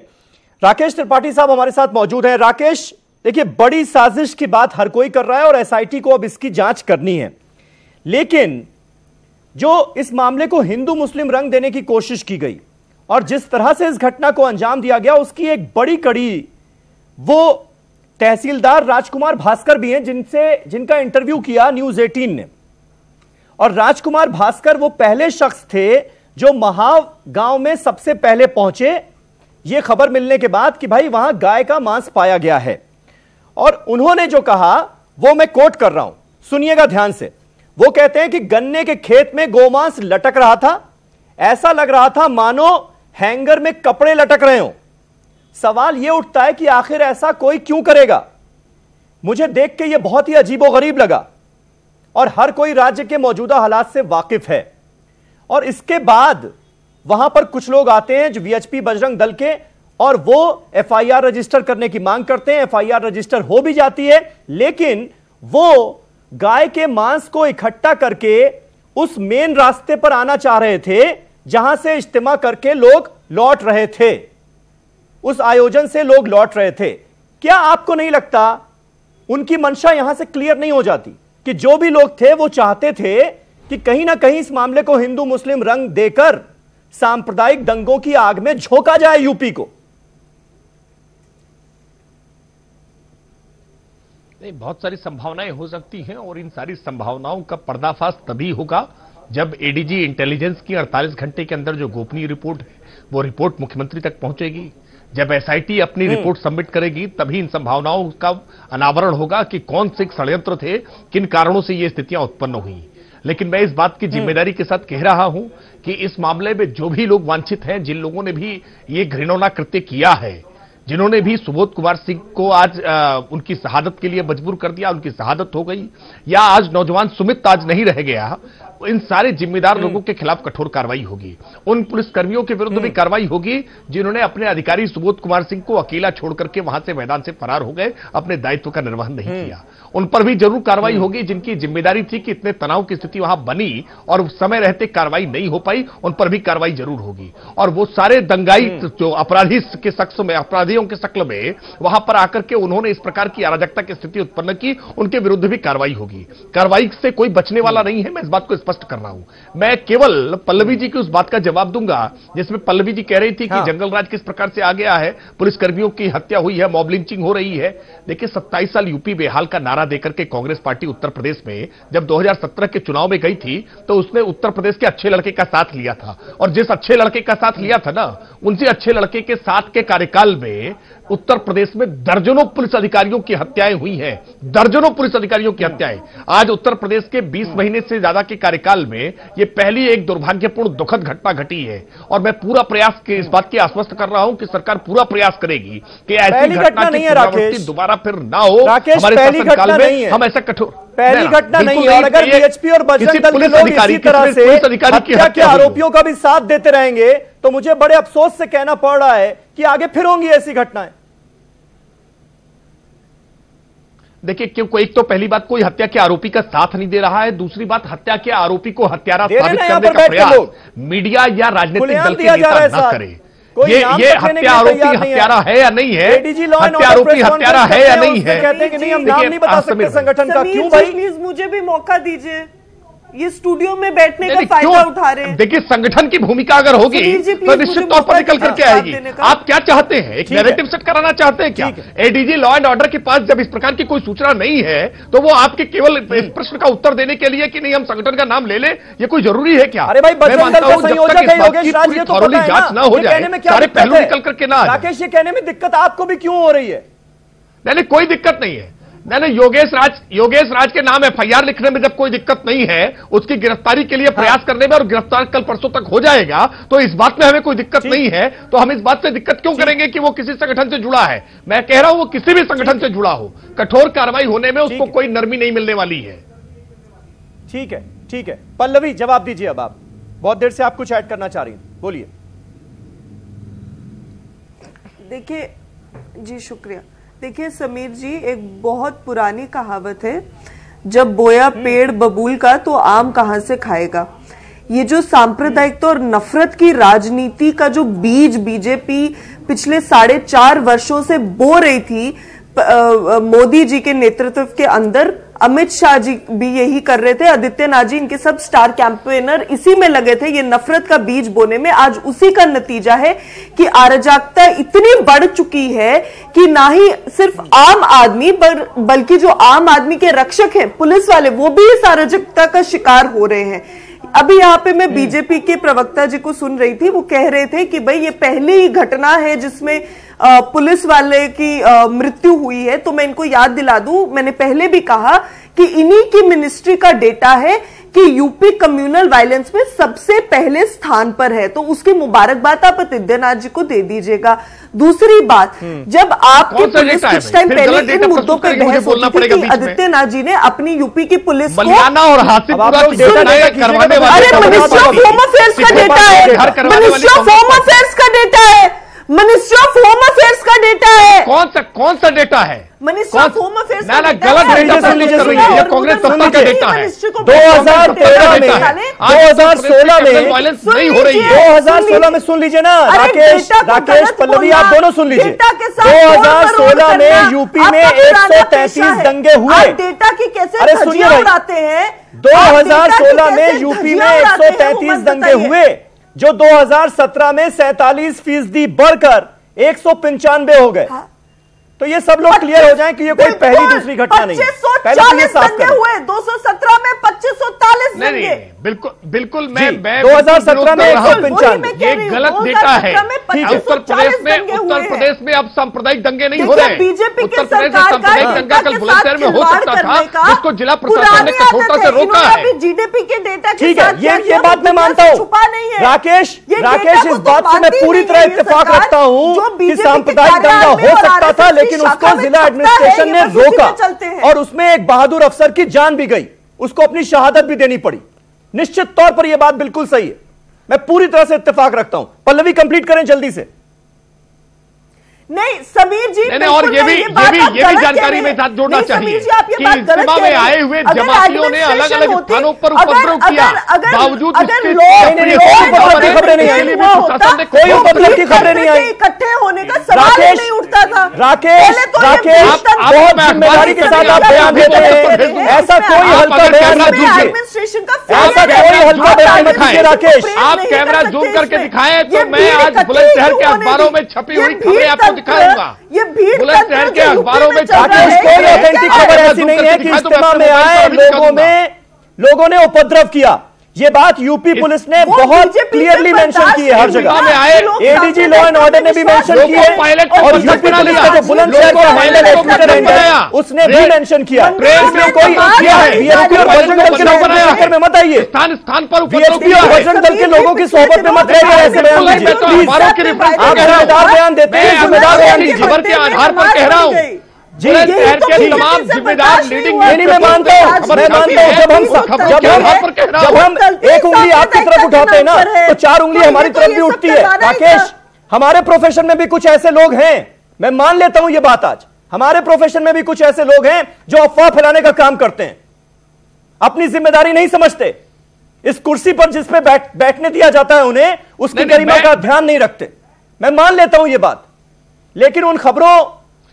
राकेश त्रिपाठी साहब हमारे साथ मौजूद हैं। राकेश, देखिए बड़ी साजिश की बात हर कोई कर रहा है और एसआईटी को अब इसकी जांच करनी है, लेकिन जो इस मामले को हिंदू मुस्लिम रंग देने की कोशिश की गई और जिस तरह से इस घटना को अंजाम दिया गया उसकी एक बड़ी कड़ी वो तहसीलदार राजकुमार भास्कर भी हैं, जिनका इंटरव्यू किया न्यूज 18 ने। और राजकुमार भास्कर वो पहले शख्स थे जो महाव गांव में सबसे पहले पहुंचे ये खबर मिलने के बाद कि भाई वहां गाय का मांस पाया गया है। और उन्होंने जो कहा वो मैं कोट कर रहा हूं, सुनिएगा ध्यान से। वो कहते हैं कि गन्ने के खेत में गोमांस लटक रहा था, ऐसा लग रहा था मानो हैंगर में कपड़े लटक रहे हो। सवाल यह उठता है कि आखिर ऐसा कोई क्यों करेगा। मुझे देख के यह बहुत ही अजीबोगरीब लगा और हर कोई राज्य के मौजूदा हालात से वाकिफ है। और इसके बाद वहां पर कुछ लोग आते हैं जो वीएचपी बजरंग दल के, और वो एफआईआर रजिस्टर करने की मांग करते हैं। एफआईआर रजिस्टर हो भी जाती है, लेकिन वो गाय के मांस को इकट्ठा करके उस मेन रास्ते पर आना चाह रहे थे जहां से इज्तिमा करके लोग लौट रहे थे, उस आयोजन से लोग लौट रहे थे। क्या आपको नहीं लगता उनकी मंशा यहां से क्लियर नहीं हो जाती कि जो भी लोग थे वो चाहते थे कि कहीं ना कहीं इस मामले को हिंदू मुस्लिम रंग देकर सांप्रदायिक दंगों की आग में झोंका जाए यूपी को? नहीं, बहुत सारी संभावनाएं हो सकती हैं और इन सारी संभावनाओं का पर्दाफाश तभी होगा जब एडीजी इंटेलिजेंस की 48 घंटे के अंदर जो गोपनीय रिपोर्ट है वो रिपोर्ट मुख्यमंत्री तक पहुंचेगी। जब एसआईटी अपनी रिपोर्ट सबमिट करेगी तभी इन संभावनाओं का अनावरण होगा कि कौन से षड्यंत्र थे, किन कारणों से ये स्थितियां उत्पन्न हुई। लेकिन मैं इस बात की जिम्मेदारी के साथ कह रहा हूं कि इस मामले में जो भी लोग वांछित हैं, जिन लोगों ने भी ये घृणोना कृत्य किया है, जिन्होंने भी सुबोध कुमार सिंह को आज उनकी शहादत के लिए मजबूर कर दिया, उनकी शहादत हो गई, या आज नौजवान सुमित आज नहीं रह गया, इन सारे जिम्मेदार लोगों के खिलाफ कठोर कार्रवाई होगी। उन पुलिसकर्मियों के विरुद्ध भी कार्रवाई होगी जिन्होंने अपने अधिकारी सुबोध कुमार सिंह को अकेला छोड़ करके वहां से मैदान से फरार हो गए, अपने दायित्व का निर्वहन नहीं किया। उन पर भी जरूर कार्रवाई होगी जिनकी जिम्मेदारी थी कि इतने तनाव की स्थिति वहां बनी और समय रहते कार्रवाई नहीं हो पाई, उन पर भी कार्रवाई जरूर होगी। और वो सारे दंगाई जो अपराधी के शख्स में, अपराधियों के शक्ल में वहां पर आकर के उन्होंने इस प्रकार की अराजकता की स्थिति उत्पन्न की, उनके विरुद्ध भी कार्रवाई होगी। कार्रवाई से कोई बचने वाला नहीं है, मैं इस बात को स्पष्ट कर रहा हूं। मैं केवल पल्लवी जी की उस बात का जवाब दूंगा जिसमें पल्लवी जी कह रही थी कि जंगल राज किस प्रकार से आ गया है, पुलिसकर्मियों की हत्या हुई है, मॉब लिंचिंग हो रही है। देखिए 27 साल यूपी बेहाल का नारा देकर के कांग्रेस पार्टी उत्तर प्रदेश में जब 2017 के चुनाव में गई थी तो उसने उत्तर प्रदेश के अच्छे लड़के का साथ लिया था, और जिस अच्छे लड़के का साथ लिया था ना, उनसे अच्छे लड़के के साथ के कार्यकाल में उत्तर प्रदेश में दर्जनों पुलिस अधिकारियों की हत्याएं हुई हैं, दर्जनों पुलिस अधिकारियों की हत्याएं। आज उत्तर प्रदेश के 20 महीने से ज्यादा के कार्यकाल में ये पहली एक दुर्भाग्यपूर्ण दुखद घटना घटी है। और मैं पूरा प्रयास के इस बात की आश्वस्त कर रहा हूं कि सरकार पूरा प्रयास करेगी कि ऐसी घटना की पुनरावृत्ति दोबारा फिर ना हो। हमारे शासनकाल में हम ऐसा कठोर पहली घटना नहीं है। और अगर बीएचपी और बजरंग दल के लोग इसी तरह से हत्या के आरोपियों का भी साथ देते रहेंगे तो मुझे बड़े अफसोस से कहना पड़ रहा है कि आगे फिर होंगी ऐसी घटनाएं। देखिए, क्योंकि एक तो पहली बात कोई हत्या के आरोपी का साथ नहीं दे रहा है, दूसरी बात हत्या के आरोपी को हत्यारा साबित करने का प्रयास मीडिया या राजनीतिक दल के नेता न करे। ये हत्या आरोपी हत्यारा है या नहीं है, हत्या आरोपी हत्यारा है या नहीं है, कहते हैं कि नहीं हम नाम नहीं बता सकते संगठन का। क्यों भाई? प्लीज मुझे भी मौका दीजिए, ये स्टूडियो में बैठने का फायदा उठा रहे हैं। देखिए, संगठन की भूमिका अगर होगी तो निश्चित तौर पर निकल करके आएगी। आप क्या चाहते हैं, एक नैरेटिव सेट कराना चाहते हैं क्या? एडीजी लॉ एंड ऑर्डर के पास जब इस प्रकार की कोई सूचना नहीं है तो वो आपके केवल इस प्रश्न का उत्तर देने के लिए कि नहीं हम संगठन का नाम ले लें, ये कोई जरूरी है क्या? अरे भाई, मैं मानता हूं जब तक इस बात की पूरी थॉरोली जांच ना हो जाए, सारे पहलू निकल करके ना। राकेश, ये कहने में दिक्कत आपको भी क्यों हो रही है? नहीं, कोई दिक्कत नहीं है। नहीं, योगेश राज के नाम एफआईआर लिखने में जब कोई दिक्कत नहीं है, उसकी गिरफ्तारी के लिए प्रयास करने में, और गिरफ्तार कल परसों तक हो जाएगा, तो इस बात में हमें कोई दिक्कत नहीं है। तो हम इस बात से दिक्कत क्यों करेंगे कि वो किसी संगठन से जुड़ा है? मैं कह रहा हूं वो किसी भी संगठन से जुड़ा हो, कठोर कार्रवाई होने में उसको कोई नरमी नहीं मिलने वाली है। ठीक है, ठीक है। पल्लवी जवाब दीजिए। अब आप बहुत देर से आप कुछ ऐड करना चाह रही हैं, बोलिए। देखिए जी, शुक्रिया। देखिए समीर जी, एक बहुत पुरानी कहावत है, जब बोया पेड़ बबूल का तो आम कहां से खाएगा। ये जो सांप्रदायिकता और नफरत की राजनीति का जो बीज बीजेपी पिछले 4.5 वर्षों से बो रही थी मोदी जी के नेतृत्व के अंदर, अमित शाह जी भी यही कर रहे थे, आदित्यनाथ जी, इनके सब स्टार कैंपेनर इसी में लगे थे, ये नफरत का बीज बोने में। आज उसी का नतीजा है कि अराजकता इतनी बढ़ चुकी है कि ना ही सिर्फ आम आदमी बल्कि जो आम आदमी के रक्षक हैं, पुलिस वाले, वो भी इस अराजकता का शिकार हो रहे हैं। अभी यहाँ पे मैं बीजेपी के प्रवक्ता जी को सुन रही थी, वो कह रहे थे कि भाई ये पहली ही घटना है जिसमें पुलिस वाले की मृत्यु हुई है। तो मैं इनको याद दिला दूं, मैंने पहले भी कहा कि इन्हीं की मिनिस्ट्री का डेटा है कि यूपी कम्युनल वायलेंस में सबसे पहले स्थान पर है, तो उसकी मुबारकबाद आप आदित्यनाथ जी को दे दीजिएगा। दूसरी बात, जब आपकी पुलिस कुछ टाइम पहले इन मुद्दों पर बहस होती थी कि आदित्यनाथ जी ने अपनी यूपी की पुलिस को और अरे मिनिस्ट्री ऑफ होम अफेयर्स का डेटा है, मिनिस्ट्री ऑफ होम अफेयर्स का डेटा है, मिनिस्ट्री ऑफ होम अफेयर्स का डेटा है। कौन सा डेटा है? मिनिस्ट्री ऑफ होम अफेयर्स गलत डेटा सुन लीजिए, कांग्रेस सत्ता का डेटा है। 2016 में वायलेंस नहीं हो रही है। 2016 में सुन लीजिए ना राकेश पल्लवी, आप दोनों सुन लीजिए। 2016 में यूपी में 133 दंगे हुए। डेटा की कैसे अरे सुनिए भाई, उड़ाते हैं। 2016 में यूपी में 133 दंगे हुए, जो 2017 में 47% बढ़कर 195 हो गए। तो ये सब लोग क्लियर हो जाएं कि ये कोई पहली दूसरी घटना नहीं है। 2540 दंगे हुए, 217 में 2540 दंगे। बिल्कुल मैं 2017 में 195, ये गलत डेटा है। उत्तर प्रदेश में अब सांप्रदायिक दंगे नहीं हो रहे। बीजेपी उत्तर प्रदेश में सांप्रदायिक दंगा कल बुलंदशहर में हो सकता था, जिसको जिला प्रशासन ने कठोरता से रोका है। जीडीपी के डेटा ठीक है, ये बात मैं मानता हूँ राकेश, इस बात से मैं पूरी तरह इत्तेफाक रखता हूँ कि सांप्रदायिक दंगा हो सकता था, लेकिन उसको जिला एडमिनिस्ट्रेशन ने रोका और उसमें एक बहादुर अफसर की जान भी गई, उसको अपनी शहादत भी देनी पड़ी। निश्चित तौर पर यह बात बिल्कुल सही है, मैं पूरी तरह से इत्तेफाक रखता हूं। पल्लवी कंप्लीट करें जल्दी से। नहीं समीर जी, नहीं, और ये भी जानकारी में साथ जोड़ना चाहिए कि इज्तिमा में आए हुए जमातियों ने अलग अलग स्थानों पर उपद्रव किया, बावजूद खबरें नहीं आई, कोई उपद्रव की खबरें नहीं आई, इकट्ठे होने का सवाल नहीं उठता था। राकेश बहुत जिम्मेदारी के साथ आप बयान देते हैं, ऐसा कोई हल्का बयान मत दीजिए, ऐसा कोई हल्का बयान मत दीजिए राकेश। आप कैमरा जूम करके दिखाएं तो मैं आज बुलंदशहर के अखबारों में छपी हुई खबरें आपको दिखाऊंगा। ये भीड़ बुलंदशहर के अखबारों में कोई ऑथेंटिक खबर ऐसी नहीं है कि इज्तिमा में आए लोगों ने उपद्रव किया। ये बात यूपी पुलिस ने बहुत क्लियरली मेंशन की है हर जगह। एडीजी लॉ एंड ऑर्डर ने भी मेंशन की है और यूपी पुलिस का जो बुलंदशहर का हैंडल है ट्विटर हैंडल, उसने भी मेंशन किया। इसमें कोई किया है बीएसपी और बजरंग दल के लोगों के चक्कर में मत आइए, स्थान पर बीएसपी और बजरंग दल के लोगों की सोहबत में मत रहिए, ऐसे बयान दीजिए प्लीज। आप जिम्मेदार बयान देते हैं, जिम्मेदार बयान दीजिए। खबर के आधार पर कह रहा हूँ बुलंदशहर के तमाम जिम्मेदार लीडिंग मैं मानता हूँ जब हम एक उंगली आपकी तरफ उठाते हैं ना, तो 4 उंगली हमारी तरफ भी उठती है। राकेश, हमारे प्रोफेशन में भी कुछ ऐसे लोग हैं, मैं मान लेता हूं ये बात, आज हमारे प्रोफेशन में भी कुछ ऐसे लोग हैं जो अफवाह फैलाने का काम करते हैं, अपनी जिम्मेदारी नहीं समझते, इस कुर्सी पर जिस पे बैठने दिया जाता है उन्हें उसकी गरिमा का ध्यान नहीं रखते। मैं मान लेता हूं ये बात, लेकिन उन खबरों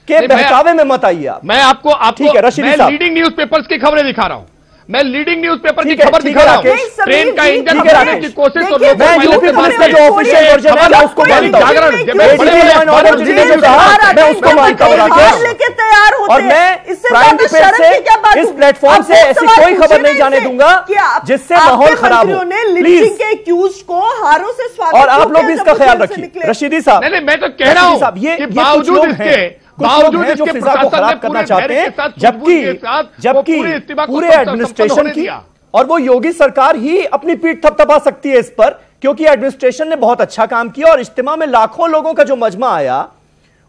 के बहकावे में मत आइए आप। मैं आपको ठीक है रशीदी साहब, लीडिंग न्यूज़पेपर्स की खबरें दिखा रहा हूं, मैं लीडिंग न्यूज़पेपर की खबर दिखा रहा हूं। ट्रेन का इंजन बनाने की कोशिश और मैं यूपी पुलिस का जो ऑफिशियल वर्जन है मैं उसको मानता हूं, मैं उसको मानता हूं और मैं प्राइम डिफेंस से इस प्लेटफॉर्म से ऐसी कोई खबर नहीं जाने दूंगा जिससे माहौल खराब हो प्लीज, और आप लोग भी इसका ख्याल रखिए। रशीदी साहब, मैं तो कह रहा हूं कि बावजूद इसके लोग हैं जो फिजा को खराब करना चाहते हैं, जबकि पूरे एडमिनिस्ट्रेशन की और वो योगी सरकार ही अपनी पीठ थपथपा सकती है इस पर, क्योंकि एडमिनिस्ट्रेशन ने बहुत अच्छा काम किया और इज्तिमा में लाखों लोगों का जो मजमा आया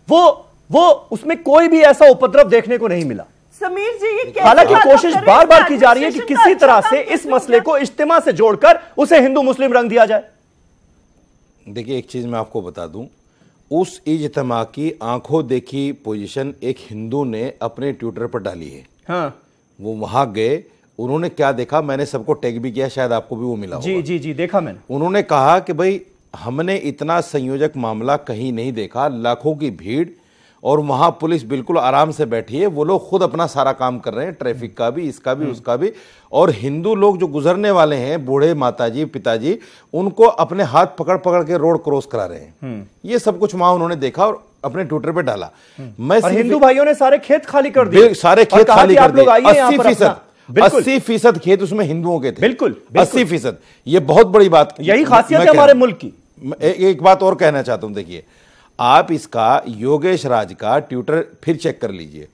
वो उसमें कोई भी ऐसा उपद्रव देखने को नहीं मिला। समीर जी, ये हालांकि कोशिश बार बार की जा रही है कि किसी तरह से इस मसले को इज्तिमा से जोड़कर उसे हिंदू मुस्लिम रंग दिया जाए। देखिए, एक चीज मैं आपको बता दूं, उस इज्तिमा की आंखों देखी पोजीशन एक हिंदू ने अपने ट्विटर पर डाली है। हाँ। वो वहां गए, उन्होंने क्या देखा, मैंने सबको टैग भी किया, शायद आपको भी वो मिला जी जी जी, देखा मैंने। उन्होंने कहा कि भाई हमने इतना संयोजक मामला कहीं नहीं देखा, लाखों की भीड़ और वहां पुलिस बिल्कुल आराम से बैठी है, वो लोग खुद अपना सारा काम कर रहे हैं, ट्रैफिक का भी, इसका भी, उसका भी, और हिंदू लोग जो गुजरने वाले हैं, बूढ़े माताजी पिताजी, उनको अपने हाथ पकड़ पकड़ के रोड क्रॉस करा रहे हैं। ये सब कुछ वहां उन्होंने देखा और अपने ट्विटर पे डाला। मैं हिंदू भाइयों ने सारे खेत खाली कर दिए, सारे खेत खाली कर दिए, 80% खेत उसमें हिंदुओं के थे, बिल्कुल 80%। ये बहुत बड़ी बात, यही खासियत है हमारे मुल्क की। एक बात और कहना चाहता हूं, देखिए आप इसका योगेश राज का ट्विटर फिर चेक कर लीजिए,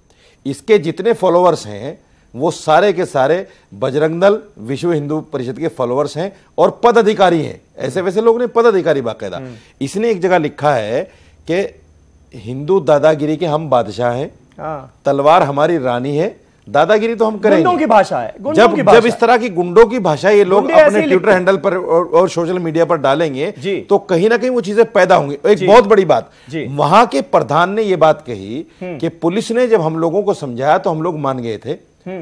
इसके जितने फॉलोअर्स हैं वो सारे के सारे बजरंग दल विश्व हिंदू परिषद के फॉलोअर्स हैं और पदाधिकारी हैं, ऐसे वैसे लोग नहीं, पदाधिकारी बाकायदा। इसने एक जगह लिखा है कि हिंदू दादागिरी के हम बादशाह हैं, तलवार हमारी रानी है, दादागिरी तो हम करेंगे। गुंडों की भाषा है, जब इस तरह की गुंडों की भाषा ये लोग अपने ट्विटर हैंडल पर और सोशल मीडिया पर डालेंगे तो कहीं ना कहीं वो चीजें पैदा होंगी। एक बहुत बड़ी बात, वहां के प्रधान ने ये बात कही कि पुलिस ने जब हम लोगों को समझाया तो हम लोग मान गए थे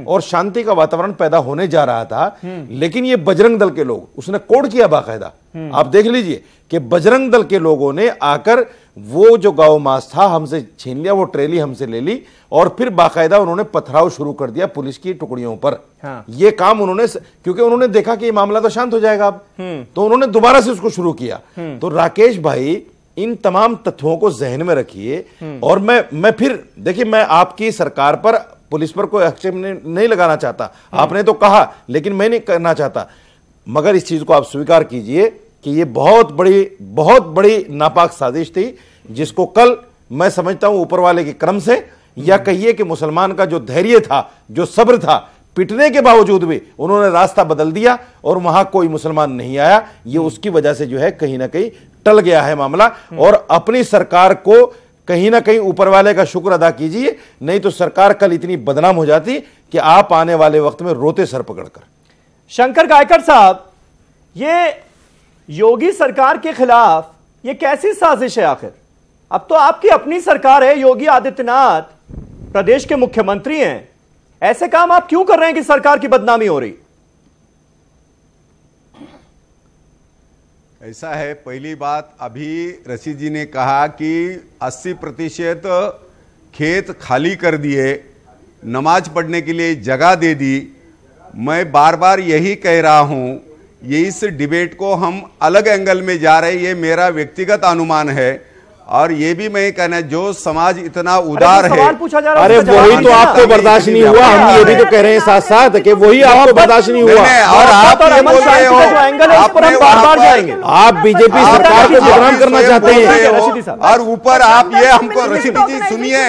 और शांति का वातावरण पैदा होने जा रहा था, लेकिन ये बजरंग दल के लोग, उसने कोड किया बाकायदा, आप देख लीजिए कि बजरंग दल के लोगों ने आकर वो जो गौ मांस था हमसे छीन लिया, वो ट्रेली हमसे ले ली और फिर बाकायदा उन्होंने पथराव शुरू कर दिया पुलिस की टुकड़ियों पर। ये काम उन्होंने, क्योंकि उन्होंने देखा कि ये मामला तो शांत हो जाएगा अब, तो उन्होंने दोबारा से उसको शुरू किया। तो राकेश भाई, इन तमाम तथ्यों को जहन में रखिए। और मैं फिर देखिए, मैं आपकी सरकार पर, पुलिस पर कोई आक्षेप नहीं लगाना चाहता, आपने तो कहा, लेकिन मैं नहीं करना चाहता, मगर इस चीज को आप स्वीकार कीजिए कि ये बहुत बड़ी नापाक साजिश थी, जिसको कल मैं समझता हूं ऊपर वाले के क्रम से, या कहिए कि मुसलमान का जो धैर्य था, जो सब्र था, पिटने के बावजूद भी उन्होंने रास्ता बदल दिया और वहां कोई मुसलमान नहीं आया। ये उसकी वजह से जो है कहीं ना कहीं टल गया है मामला। और अपनी सरकार को कहीं ना कहीं ऊपर वाले का शुक्र अदा कीजिए, नहीं तो सरकार कल इतनी बदनाम हो जाती कि आप आने वाले वक्त में रोते सर पकड़कर। शंकर गायकर साहब, ये योगी सरकार के खिलाफ ये कैसी साजिश है आखिर? अब तो आपकी अपनी सरकार है, योगी आदित्यनाथ प्रदेश के मुख्यमंत्री हैं, ऐसे काम आप क्यों कर रहे हैं कि सरकार की बदनामी हो रही? ऐसा है, पहली बात, अभी रशीद जी ने कहा कि 80% खेत खाली कर दिए, नमाज पढ़ने के लिए जगह दे दी। मैं बार बार यही कह रहा हूं, ये इस डिबेट को हम अलग एंगल में जा रहे हैं, ये मेरा व्यक्तिगत अनुमान है। और ये भी मैं कहना, जो समाज इतना उदार है, अरे वही तो आपको बर्दाश्त नहीं हुआ, हम ये भी तो कह रहे हैं साथ साथ कि वही आपको बर्दाश्त नहीं हुआ। और आप ये बोल रहे हो, आप बीजेपी सरकार को बदनाम करना चाहते हैं, और ऊपर आप ये हमको, रशीद जी सुनिए,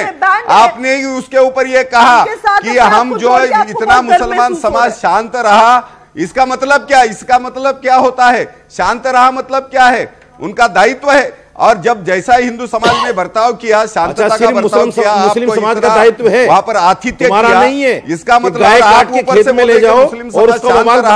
आपने उसके ऊपर ये कहा कि हम जो इतना मुसलमान समाज शांत रहा, इसका मतलब क्या? इसका मतलब क्या होता है? शांत रहा मतलब क्या है? उनका दायित्व है। और जब जैसा हिंदू समाज ने बर्ताव किया, शांतता का बर्ताव किया, मुस्लिम समाज का दायित्व है, वहां पर आतिथ्य किया नहीं है। इसका मतलब आप ऊपर से ले जाओ और उसको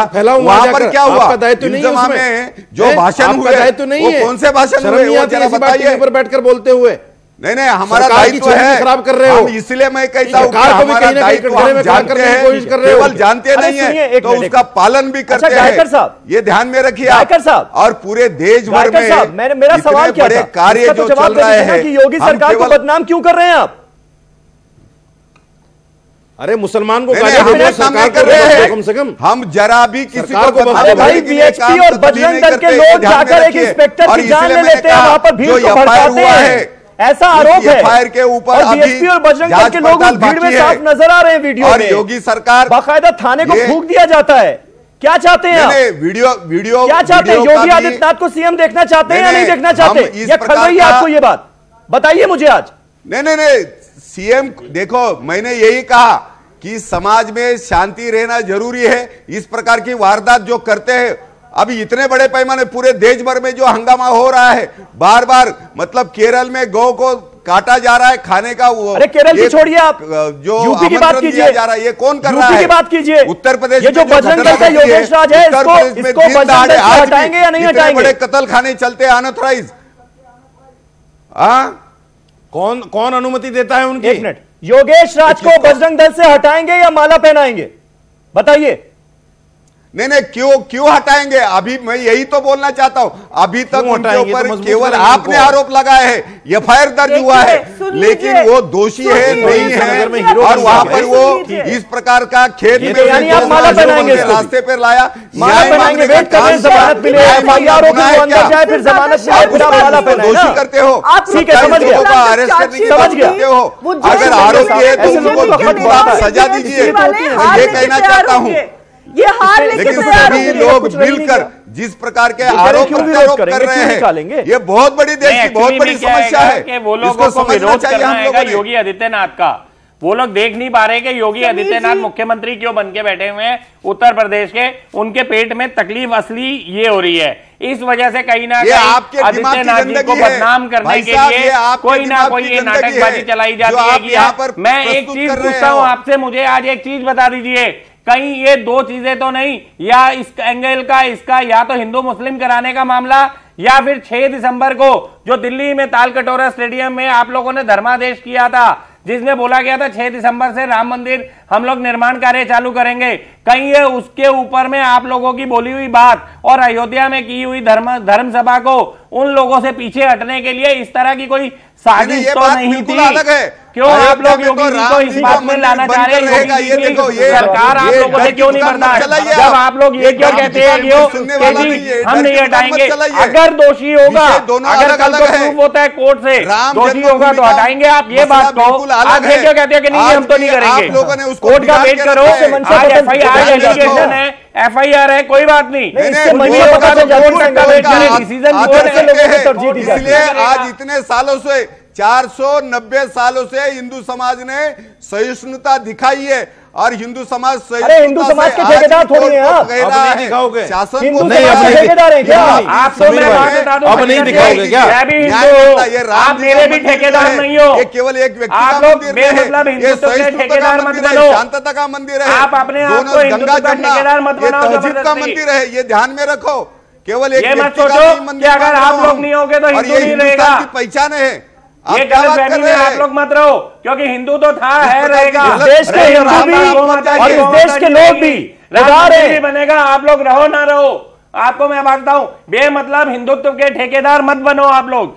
फैलाओ, वहां पर क्या हुआ? आपका दायित्व नहीं है उसमें जो भाषण हुए, दायित्व नहीं है, कौन से भाषण हुए वो जरा बताइए। पर बैठकर बोलते हुए नहीं, हमारा दायित्व है, खराब कर रहे हो, इसलिए मैं कहता हूं हमारा दायित्व हम जानते हैं, केवल जानते नहीं है तो उसका पालन भी करते हैं। ये ध्यान में रखिए आप। और पूरे देश भर में मेरा सवाल क्या बड़े कार्य जो चल रहे हैं, योगी सरकार को बदनाम क्यों कर रहे हैं आप? अरे मुसलमान को सरकार कर रहे हैं, कम से कम हम जरा भी किसी को भाई बीएचपी और बजरंग दल के लोग जाकर एक इंस्पेक्टर की जान ले लेते हैं, वहां पर भीड़ को भड़काते हैं, ऐसा आरोप है। फायर के ऊपर बीएसपी और बजरंग दल के लोग उस भीड़ में साफ नजर आ रहे हैं वीडियो और में। योगी सरकार बाकायदा थाने को फूंक दिया जाता है। क्या चाहते हैं आप? वीडियो क्या चाहते हैं? योगी आदित्यनाथ को सीएम देखना चाहते हैं या नहीं देखना चाहते? या खल रही है आपको ये बात? बताइए मुझे आज। नहीं, सीएम देखो, मैंने यही कहा कि समाज में शांति रहना जरूरी है। इस प्रकार की वारदात जो करते हैं, अभी इतने बड़े पैमाने पूरे देश भर में जो हंगामा हो रहा है, बार बार मतलब केरल में गौ को काटा जा रहा है खाने का, वो अरे केरल की छोड़िए, आप जो यूपी की बात कीजिए, जा रहा है, ये कौन कर रहा है? यूपी की बात कीजिए, उत्तर प्रदेश ये जो बजरंग दल का योगेश राज है, इसको बजरंग दल से हटाएंगे या नहीं हटाएंगे? बड़े कत्ल खाने चलते हैं अनऑथराइज। कौन अनुमति देता है उनकी? एक मिनट, योगेश राज को बजरंग दल से हटाएंगे या माला पहनाएंगे, बताइए। नहीं, क्यों हटाएंगे? अभी मैं यही तो बोलना चाहता हूं, अभी तक उनके ऊपर केवल आपने आरोप लगाए हैं, एफआईआर दर्ज हुआ है, लेकिन वो दोषी है नहीं है, और वहां पर वो इस प्रकार का खेत में रास्ते पर लाया, दोषी करते हो, अरेस्ट करते हो, अगर आरोपी है तो उनको सजा दीजिए, ये कहना चाहता हूं। ये हार लेकिन सभी लोग मिलकर जिस प्रकार के आरोप कर रहे हैं, ये बहुत बड़ी देश की बहुत बड़ी समस्या है कि वो लोगों को विरोध करना है योगी आदित्यनाथ का। वो लोग देख नहीं पा रहे कि योगी आदित्यनाथ मुख्यमंत्री क्यों बन के बैठे हुए हैं उत्तर प्रदेश के, उनके पेट में तकलीफ असली ये हो रही है। इस वजह से कहीं ना कहीं आदित्यनाथ जी को बदनाम करने के लिए कोई ना कोई ये नाटकबाजी चलाई जाती है कि मैं एक चीज पूछता हूँ आपसे, मुझे आज एक चीज बता दीजिए, कहीं ये दो चीजें तो नहीं, या इस एंगल का इसका या तो हिंदू मुस्लिम कराने का मामला, या फिर 6 दिसंबर को जो दिल्ली में तालकटोरा स्टेडियम में आप लोगों ने धर्मादेश किया था, जिसमें बोला गया था 6 दिसंबर से राम मंदिर हम लोग निर्माण कार्य चालू करेंगे, कहीं ये उसके ऊपर में आप लोगों की बोली हुई बात और अयोध्या में की हुई धर्म सभा को उन लोगों से पीछे हटने के लिए इस तरह की कोई साजिश तो नहीं थी? अलग है। क्यों आप लोग योगी जी को इस बात में लाना चाह रहे हैं? ये देखो, ये सरकार आप लोगों से क्यों नहीं बर्दाश्त? जब आप लोग ये क्यों कहते हैं कि हम नहीं हटाएंगे? अगर दोषी होगा, अगर कल को प्रूफ होता है कोर्ट से दोषी होगा तो हटाएंगे आप, ये बात कहो। आप ये क्यों कहते हैं कि नहीं हम तो नहीं करेंगे? कोर्ट का वेट करो, आज एफआईआर एलिगेशन है, एफआईआर है, कोई बात नहीं, इसलिए आज इतने सालों से 490 सालों से हिंदू समाज ने सहिष्णुता दिखाई है, और हिंदू समाज हिंदू समाज के ठेकेदार थोड़ी हैं आप, शासन हिंदू समाज के ठेकेदार हैं क्या आप? तो मैं बात बता दूं, अब नहीं दिखाओगे क्या? मैं भी हिंदू, आप मेरे भी ठेकेदार नहीं हो। ये केवल एक व्यक्ति आप लोग बेमतलब हिंदुत्व के ठेकेदार मत बनो, शांतता का मंदिर है, आप अपने आप को हिंदुत्व का ठेकेदार मत बनाओ, तहजीब का मंदिर है, ये ध्यान में रखो। केवल एक ये मत सोचो कि अगर आप लोग नहीं होगे तो हिंदू नहीं रहेगा, पहचान है। ये गलतफहमी में आप लोग मत रहो, क्योंकि हिंदू तो था, है, रहेगा। देश के हिंदू भी और इस देश के लोग भी राम बनेगा, आप लोग रहो ना रहो। आपको मैं बात बताऊं, बेमतलब हिंदुत्व के ठेकेदार मत बनो आप लोग।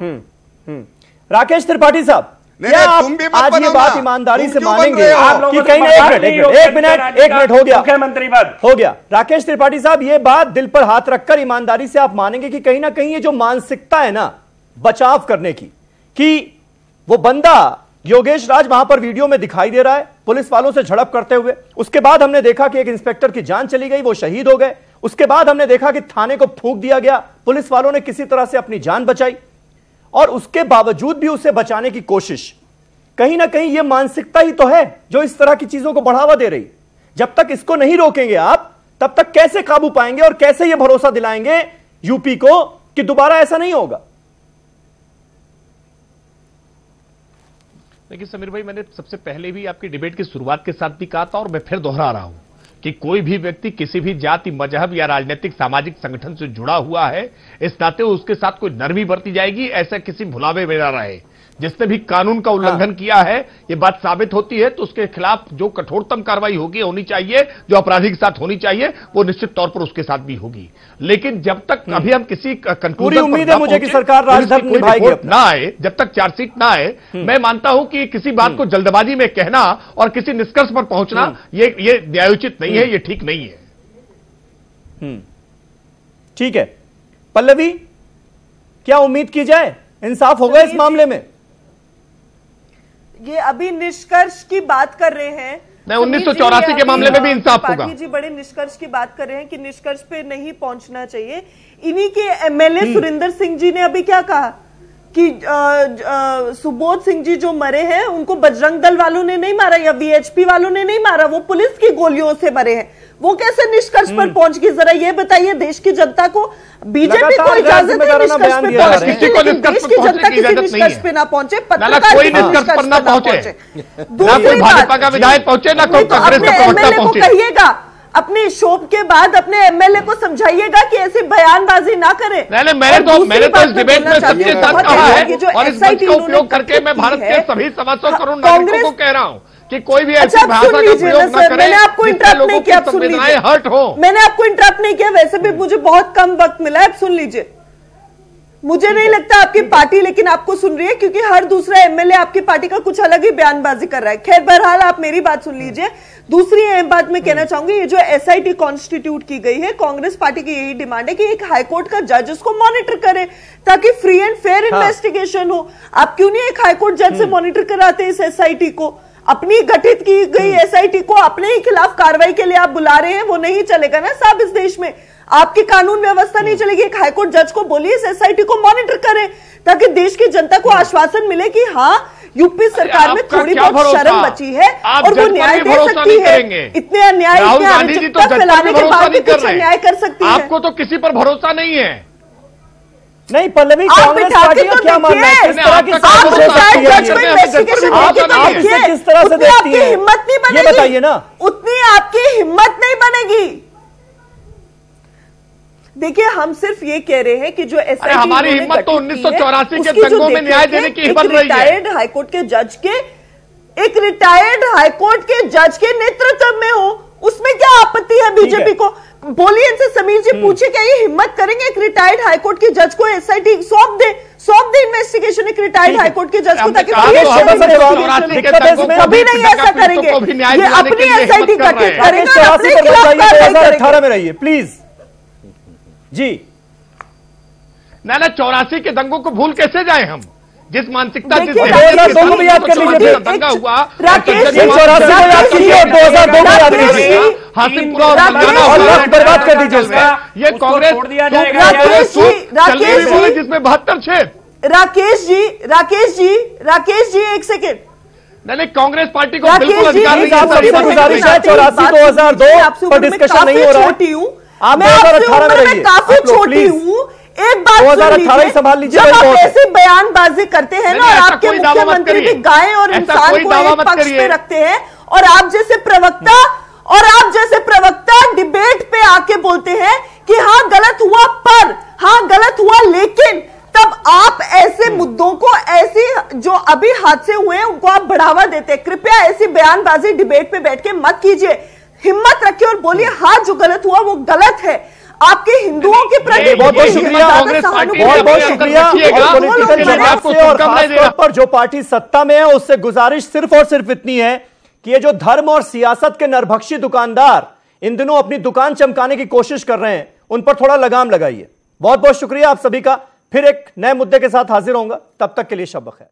राकेश त्रिपाठी साहब, क्या आप आज ये बात ईमानदारी से मानेंगे आप लोग कि कहीं एक मिनट हो गया, मुख्यमंत्री पद हो गया। राकेश त्रिपाठी साहब, ये बात दिल पर हाथ रखकर ईमानदारी से आप मानेंगे कि कहीं ना कहीं ये जो मानसिकता है ना बचाव करने की, कि वो बंदा योगेश राज वहां पर वीडियो में दिखाई दे रहा है पुलिस वालों से झड़प करते हुए, उसके बाद हमने देखा कि एक इंस्पेक्टर की जान चली गई, वो शहीद हो गए, उसके बाद हमने देखा कि थाने को फूंक दिया गया, पुलिस वालों ने किसी तरह से अपनी जान बचाई, और उसके बावजूद भी उसे बचाने की कोशिश, कहीं ना कहीं यह मानसिकता ही तो है जो इस तरह की चीजों को बढ़ावा दे रही। जब तक इसको नहीं रोकेंगे आप, तब तक कैसे काबू पाएंगे और कैसे यह भरोसा दिलाएंगे यूपी को कि दोबारा ऐसा नहीं होगा? देखिए समीर भाई, मैंने सबसे पहले भी आपकी डिबेट की शुरुआत के साथ भी कहा था, और मैं फिर दोहरा रहा हूं कि कोई भी व्यक्ति किसी भी जाति, मजहब या राजनीतिक सामाजिक संगठन से जुड़ा हुआ है, इस नाते उसके साथ कोई नरमी बरती जाएगी, ऐसा किसी भुलावे में ना रहे। जिसने भी कानून का उल्लंघन किया है, ये बात साबित होती है तो उसके खिलाफ जो कठोरतम कार्रवाई होनी चाहिए, जो अपराधी के साथ होनी चाहिए, वो निश्चित तौर पर उसके साथ भी होगी। लेकिन जब तक अभी हम किसी पूरी उम्मीद है मुझे कि सरकार राजधर्म निभाएगी ना आए, जब तक चार्जशीट ना आए, मैं मानता हूं कि किसी बात को जल्दबाजी में कहना और किसी निष्कर्ष पर पहुंचना ये न्यायोचित नहीं है, ये ठीक नहीं है। ठीक है पल्लवी, क्या उम्मीद की जाए, इंसाफ होगा इस मामले में? ये अभी निष्कर्ष की बात कर रहे हैं, मैं 1984 के मामले में भी इंसाफ होगा। पाठी जी बड़े निष्कर्ष की बात कर रहे हैं कि निष्कर्ष पे नहीं पहुंचना चाहिए। इन्हीं के एमएलए सुरिंदर सिंह जी ने अभी क्या कहा कि सुबोध सिंह जी जो मरे हैं उनको बजरंग दल वालों ने नहीं मारा या वीएचपी वालों ने नहीं मारा, वो पुलिस की गोलियों से मरे हैं। वो कैसे निष्कर्ष पर पहुंच गई, जरा ये बताइए देश की जनता को। बीजेपी को इजाजत है निष्कर्ष पे पहुंचने की, लेकिन देश की जनता किसी निष्कर्ष पे ना पहुंचे, पत्रकार कोई निष्कर्ष पर ना पहुंचे, दूसरी भाजपा का विधायक पहुंचे ना कोई कांग्रेस का प्रवक्ता पहुंचे। कहिएगा अपनी शोक के बाद अपने एमएलए को समझाइएगा कि ऐसी बयानबाजी ना करें। मैंने तो इस डिबेट में सबके साथ कहा है और इस मंच का उपयोग करके मैं भारत के सभी 125 करोड़ नागरिकों को कह रहा हूं कि कोई भी ऐसी भाषा का प्रयोग न करे। मैंने आपको इंटरप्ट नहीं किया, सुन लीजिए। हर्ट हो, मैंने आपको इंटरप्ट नहीं किया, वैसे भी मुझे बहुत कम वक्त मिला है, सुन लीजिए। मुझे नहीं लगता आपकी पार्टी लेकिन आपको सुन रही है, क्योंकि हर दूसरा एमएलए आपकी पार्टी का कुछ अलग ही बयानबाजी कर रहा है। खैर बहरहाल आप मेरी बात सुन लीजिए। दूसरी अहम बात मैं कहना चाहूंगी, ये जो एसआईटी कॉन्स्टिट्यूट की गई है, कांग्रेस पार्टी की यही डिमांड है कि एक हाईकोर्ट का जज उसको मॉनिटर करे ताकि फ्री एंड फेयर इन्वेस्टिगेशन हो। आप क्यों नहीं एक हाईकोर्ट जज से मॉनिटर कराते इस एसआईटी को? अपनी गठित की गई एसआईटी को अपने ही खिलाफ कार्रवाई के लिए आप बुला रहे हैं, वो नहीं चलेगा ना साहब। इस देश में आपकी कानून व्यवस्था नहीं चलेगी। एक हाईकोर्ट जज को बोलिए इस एसआईटी को मॉनिटर करें ताकि देश की जनता को आश्वासन मिले कि हाँ यूपी सरकार में थोड़ी बहुत शर्म बची है और वो न्याय दे सकती है। इतने अन्याय, इतने अराजकता फैलाने के बाद भी कुछ अन्याय कर सकती है। आपको तो किसी पर भरोसा नहीं है। नहीं पल्लवी, कांग्रेस पार्टी का क्या मानना है? किस तरह की किस तरह से देखती है? हिम्मत नहीं बनेगी, ये बताइए ना। उतनी आपकी हिम्मत नहीं बनेगी। देखिए हम सिर्फ ये कह रहे हैं कि जो एसआईटी हमारी हिम्मत तो 1984 के दंगों में न्याय देने की हिम्मत रही है। रिटायर्ड हाईकोर्ट के जज के, एक रिटायर्ड हाईकोर्ट के जज के नेतृत्व में हो, उसमें क्या आपत्ति है बीजेपी को? बोलिए इनसे, समीर जी पूछे क्या ये हिम्मत करेंगे एक रिटायर्ड हाईकोर्ट के जज को एसआईटी सौंप दे इन्वेस्टिगेशन एक रिटायर्ड हाईकोर्ट के जज को, ताकि कभी नहीं ऐसा करेंगे। ये अपनी एसआईटी गठित करेंगे, अपने खिलाफ कार्रवाई करेंगे। 18 में रहिए प्लीज जी। ना 84 के दंगों को भूल कैसे जाए हम, जिस मानसिकता जिस दंगा हुआ राकेश जी 2002 को याद कीजिए, हासिमपुरा बर्बाद कर दीजिए उसका। ये कांग्रेस जिसमें 72 छेद। राकेश जी एक सेकेंड। नहीं, कांग्रेस पार्टी को बिल्कुल अधिकार नहीं है। गुजारिश है 84-2002 पर डिस्कशन नहीं हो रहा है। आप 2018 में रहिए, काफी छोटी हूँ। एक बात 2018 संभाल लीजिए। जब आप ऐसी बयानबाजी करते हैं ना और आपके मुख्यमंत्री भी गाय और इंसान को एक पक्ष पे रखते हैं और आप जैसे प्रवक्ता डिबेट पे आके बोलते हैं कि हाँ गलत हुआ पर, हाँ गलत हुआ लेकिन, तब आप ऐसे मुद्दों को, ऐसी जो अभी हादसे हुए हैं उनको आप बढ़ावा देते हैं। कृपया ऐसी बयानबाजी डिबेट पे बैठ के मत कीजिए। हिम्मत रखिए और बोलिए हाँ जो गलत हुआ वो गलत है। आपके हिंदुओं के प्रति बहुत बहुत शुक्रिया, बहुत शुक्रिया। और खासतौर पर जो पार्टी सत्ता में है उससे गुजारिश सिर्फ और सिर्फ इतनी है कि ये जो धर्म और सियासत के नरभक्षी दुकानदार इन दिनों अपनी दुकान चमकाने की कोशिश कर रहे हैं, उन पर थोड़ा लगाम लगाइए। बहुत बहुत शुक्रिया आप सभी का। फिर एक नए मुद्दे के साथ हाजिर होऊंगा, तब तक के लिए शब बखैर।